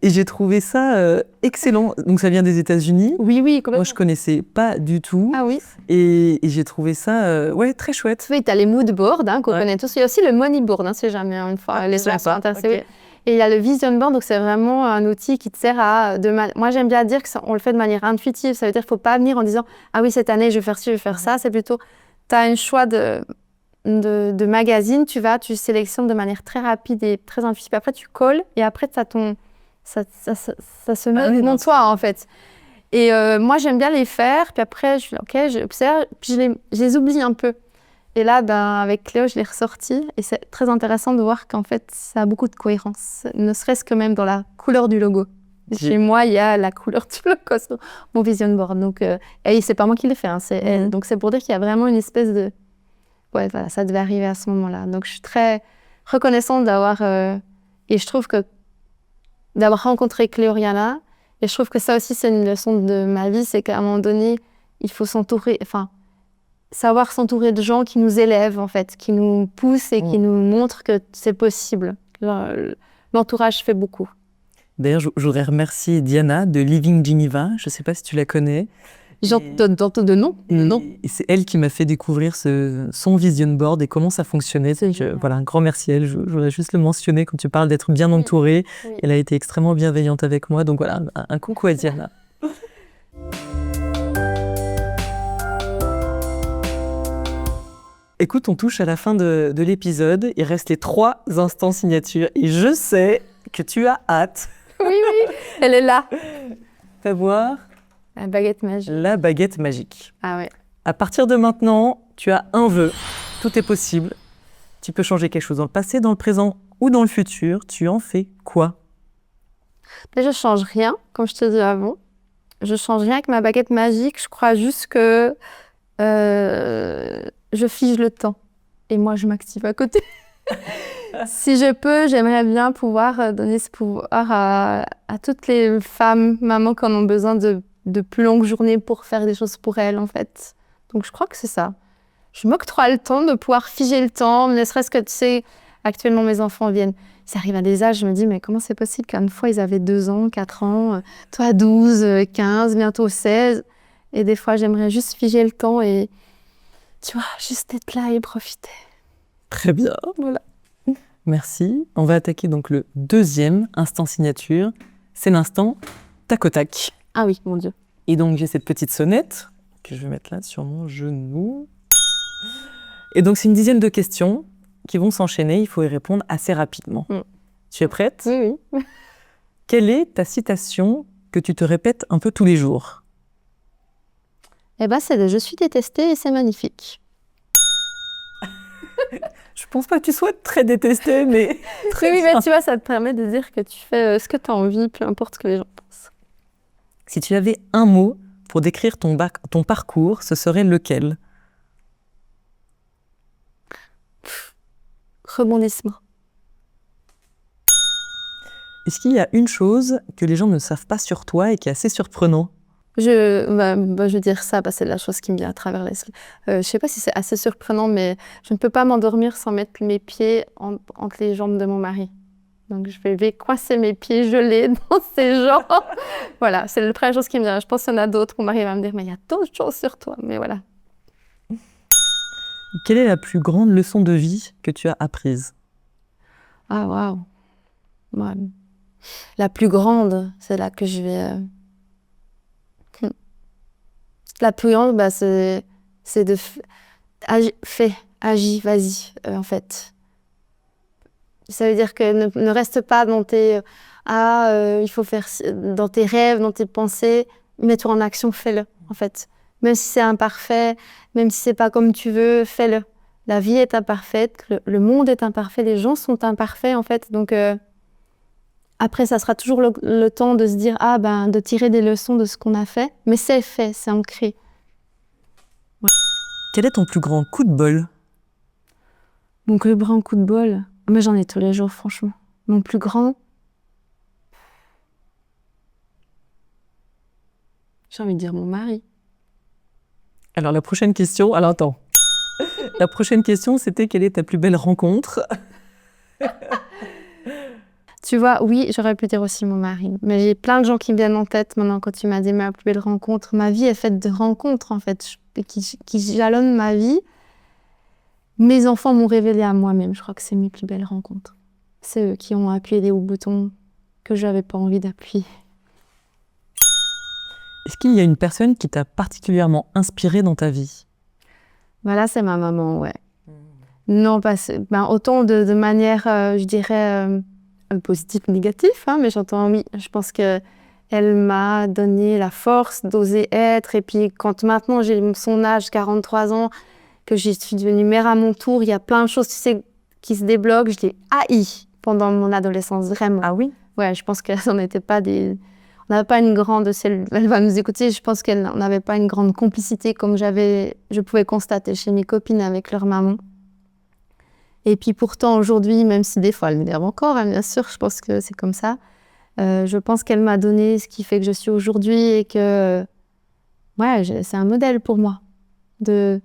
S2: et j'ai trouvé ça excellent. Donc, ça vient des États-Unis.
S1: Oui, complètement.
S2: Moi, je connaissais pas du tout.
S1: Ah oui.
S2: Et j'ai trouvé ça très chouette.
S1: Oui, tu as les mood boards qu'on connaît tous. Il y a aussi le money board, si jamais une fois les gens sont intéressés. Okay. Et il y a le vision board, donc c'est vraiment un outil qui te sert à... Moi, j'aime bien dire qu'on le fait de manière intuitive. Ça veut dire qu'il ne faut pas venir en disant « Ah oui, cette année, je vais faire ci, je vais faire ça ». C'est plutôt, tu as un choix de magazine, tu sélectionnes de manière très rapide et très intuitive. Après, tu colles et après, ça se met dans toi, en fait. Et moi, j'aime bien les faire. Puis après, j'observe, puis je les oublie un peu. Et là, avec Cléo, je l'ai ressorti. Et c'est très intéressant de voir qu'en fait, ça a beaucoup de cohérence. Ne serait-ce que même dans la couleur du logo. Chez moi, il y a la couleur du logo sur mon vision board. Donc, et c'est pas moi qui l'ai fait, c'est elle. Donc, c'est pour dire qu'il y a vraiment une espèce de... Ouais, voilà, ça devait arriver à ce moment-là. Donc, je suis très reconnaissante d'avoir... et je trouve que d'avoir rencontré Cléoriana, et je trouve que ça aussi, c'est une leçon de ma vie, c'est qu'à un moment donné, il faut savoir s'entourer de gens qui nous élèvent, en fait, qui nous poussent et qui nous montrent que c'est possible. L'entourage fait beaucoup.
S2: D'ailleurs, je voudrais remercier Diana de Living Geneva. Je ne sais pas si tu la connais.
S1: J'entends de nom.
S2: Et c'est elle qui m'a fait découvrir son vision board et comment ça fonctionnait. Voilà, un grand merci à elle. Je voudrais juste le mentionner quand tu parles d'être bien entourée. Oui. Elle a été extrêmement bienveillante avec moi. Donc voilà, un coucou à Diana. Écoute, on touche à la fin de l'épisode. Il reste les 3 instants signature. Et je sais que tu as hâte.
S1: Oui, elle est là.
S2: Fais voir.
S1: La baguette magique.
S2: La baguette magique.
S1: Ah ouais.
S2: À partir de maintenant, tu as un vœu. Tout est possible. Tu peux changer quelque chose dans le passé, dans le présent ou dans le futur. Tu en fais quoi?
S1: Mais je change rien, comme je te dis avant. Je change rien avec ma baguette magique. Je crois juste que je fige le temps. Et moi, je m'active à côté. Si je peux, j'aimerais bien pouvoir donner ce pouvoir à toutes les femmes, mamans qui en ont besoin de plus longues journées pour faire des choses pour elles, en fait. Donc, je crois que c'est ça. Je m'octroie le temps de pouvoir figer le temps, ne serait-ce que, tu sais, actuellement, mes enfants ils arrivent à des âges, je me dis, mais comment c'est possible qu'une fois, ils avaient 2 ans, 4 ans, toi, 12, 15, bientôt 16. Et des fois, j'aimerais juste figer le temps et, tu vois, juste être là et profiter.
S2: Très bien.
S1: Voilà.
S2: Merci. On va attaquer donc le 2e instant signature. C'est l'instant tac au tac.
S1: Ah oui, mon Dieu.
S2: Et donc, j'ai cette petite sonnette que je vais mettre là sur mon genou. Et donc, c'est une dizaine de questions qui vont s'enchaîner. Il faut y répondre assez rapidement. Tu es prête?
S1: Oui.
S2: Quelle est ta citation que tu te répètes un peu tous les jours?
S1: Eh bien, c'est « Je suis détestée et c'est magnifique ».
S2: Je pense pas que tu sois très détestée, mais très
S1: bien. Mais tu vois, ça te permet de dire que tu fais ce que tu as envie, peu importe ce que les gens pensent.
S2: Si tu avais un mot pour décrire ton parcours, ce serait lequel?
S1: Rebondissement.
S2: Est-ce qu'il y a une chose que les gens ne savent pas sur toi et qui est assez surprenant?
S1: Je veux dire ça, c'est la chose qui me vient à travers les... je sais pas si c'est assez surprenant, mais je ne peux pas m'endormir sans mettre mes pieds entre les jambes de mon mari. Donc je vais coincer mes pieds gelés dans ses jambes. Voilà, c'est la première chose qui me vient. Je pense qu'il y en a d'autres. Mon mari va me dire, mais il y a d'autres choses sur toi. Mais voilà.
S2: Quelle est la plus grande leçon de vie que tu as apprise?
S1: Ah, waouh. Ouais. La plus grande, c'est là que je vais... La plus grande, c'est de... Agis, vas-y, en fait. Ça veut dire que ne reste pas dans tes... il faut faire... Dans tes rêves, dans tes pensées. Mets-toi en action, fais-le, en fait. Même si c'est imparfait, même si c'est pas comme tu veux, fais-le. La vie est imparfaite, le monde est imparfait, les gens sont imparfaits, en fait. Donc, après, ça sera toujours le temps de se dire, de tirer des leçons de ce qu'on a fait. Mais c'est fait, c'est ancré. Ouais.
S2: Quel est ton plus grand coup de bol?
S1: Mon plus grand coup de bol? Mais j'en ai tous les jours, franchement. Mon plus grand... J'ai envie de dire mon mari.
S2: Alors, la prochaine question... Alors, attends. La prochaine question, c'était quelle est ta plus belle rencontre?
S1: Tu vois, oui, j'aurais pu dire aussi mon mari. Mais j'ai plein de gens qui me viennent en tête maintenant quand tu m'as dit ma plus belle rencontre. Ma vie est faite de rencontres, en fait, qui jalonnent ma vie. Mes enfants m'ont révélé à moi-même. Je crois que c'est mes plus belles rencontres. C'est eux qui ont appuyé des hauts boutons que je n'avais pas envie d'appuyer.
S2: Est-ce qu'il y a une personne qui t'a particulièrement inspirée dans ta vie?
S1: Là, c'est ma maman, ouais. Non, autant de manière, je dirais... positif ou négatif, mais j'entends oui. Je pense qu'elle m'a donné la force d'oser être. Et puis, quand maintenant j'ai son âge, 43 ans, que je suis devenue mère à mon tour, il y a plein de choses, tu sais, qui se débloquent. Je l'ai haï pendant mon adolescence, vraiment.
S2: Ah oui?
S1: Ouais, je pense qu'on n'était pas des... On n'avait pas une grande... Elle va nous écouter. Je pense qu'on n'avait pas une grande complicité comme je pouvais constater chez mes copines avec leur maman. Et puis pourtant, aujourd'hui, même si des fois elle m'énerve encore, bien sûr, je pense que c'est comme ça. Je pense qu'elle m'a donné ce qui fait que je suis aujourd'hui et que c'est un modèle pour moi de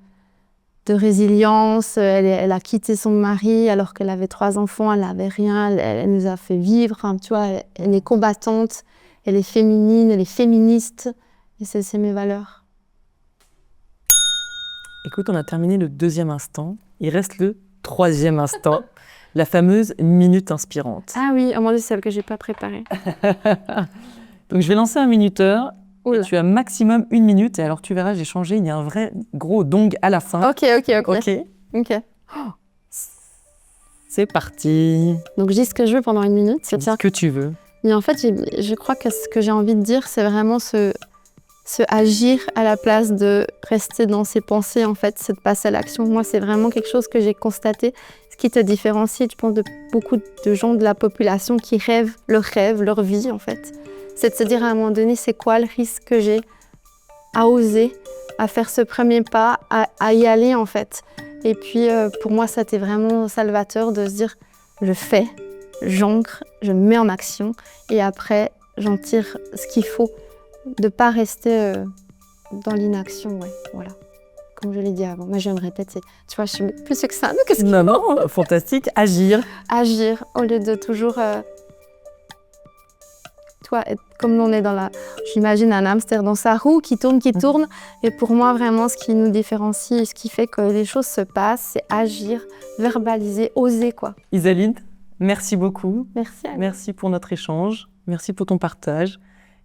S1: résilience. Elle a quitté son mari alors qu'elle avait 3 enfants, elle n'avait rien, elle nous a fait vivre. Enfin, tu vois, elle est combattante, elle est féminine, elle est féministe. Et c'est mes valeurs.
S2: Écoute, on a terminé le 2e instant. Il reste le 3e instant, la fameuse minute inspirante.
S1: Ah oui, oh mon Dieu, c'est celle que je n'ai pas préparée.
S2: Donc je vais lancer un minuteur.
S1: Oula.
S2: Et tu as maximum 1 minute. Et alors tu verras, j'ai changé, il y a un vrai gros dong à la fin.
S1: Ok.
S2: C'est parti.
S1: Donc je dis ce que je veux pendant 1 minute.
S2: C'est ce que tu veux.
S1: Mais en fait, je crois que ce que j'ai envie de dire, c'est vraiment se agir à la place de rester dans ses pensées, en fait, c'est de passer à l'action. Moi, c'est vraiment quelque chose que j'ai constaté. Ce qui te différencie, je pense, de beaucoup de gens de la population qui rêvent, leur vie, en fait. C'est de se dire à un moment donné, c'est quoi le risque que j'ai à oser, à faire ce premier pas, à y aller, en fait. Et puis, pour moi, ça a été vraiment salvateur de se dire, je fais, j'ancre, je me mets en action, et après, j'en tire ce qu'il faut. De ne pas rester dans l'inaction, voilà. Comme je l'ai dit avant. Moi, je me répète, tu vois, je suis plus succincte.
S2: Non, fantastique. Agir.
S1: Agir, au lieu de toujours... comme on est j'imagine un hamster dans sa roue qui tourne. Et pour moi, vraiment, ce qui nous différencie et ce qui fait que les choses se passent, c'est agir, verbaliser, oser, quoi.
S2: Isaline, merci beaucoup.
S1: Merci.
S2: Merci pour notre échange. Merci pour ton partage.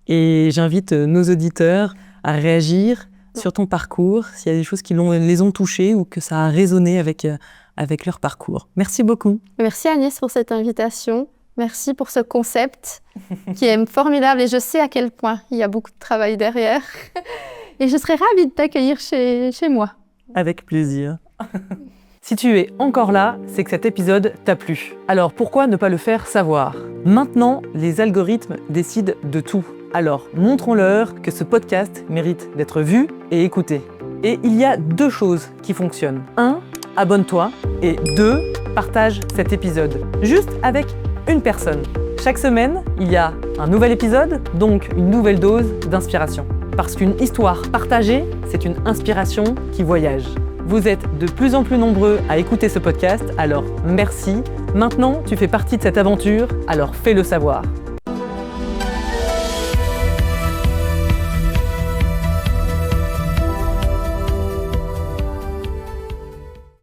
S2: Et j'invite nos auditeurs à réagir sur ton parcours, s'il y a des choses qui les ont touchés ou que ça a résonné avec leur parcours. Merci beaucoup.
S1: Merci Agnès pour cette invitation. Merci pour ce concept qui est formidable et je sais à quel point il y a beaucoup de travail derrière. Et je serais ravie de t'accueillir chez moi.
S2: Avec plaisir. Si tu es encore là, c'est que cet épisode t'a plu. Alors pourquoi ne pas le faire savoir? Maintenant, les algorithmes décident de tout. Alors montrons-leur que ce podcast mérite d'être vu et écouté. Et il y a 2 choses qui fonctionnent. 1, abonne-toi. Et 2, partage cet épisode. Juste avec une personne. Chaque semaine, il y a un nouvel épisode, donc une nouvelle dose d'inspiration. Parce qu'une histoire partagée, c'est une inspiration qui voyage. Vous êtes de plus en plus nombreux à écouter ce podcast, alors merci. Maintenant, tu fais partie de cette aventure, alors fais-le savoir.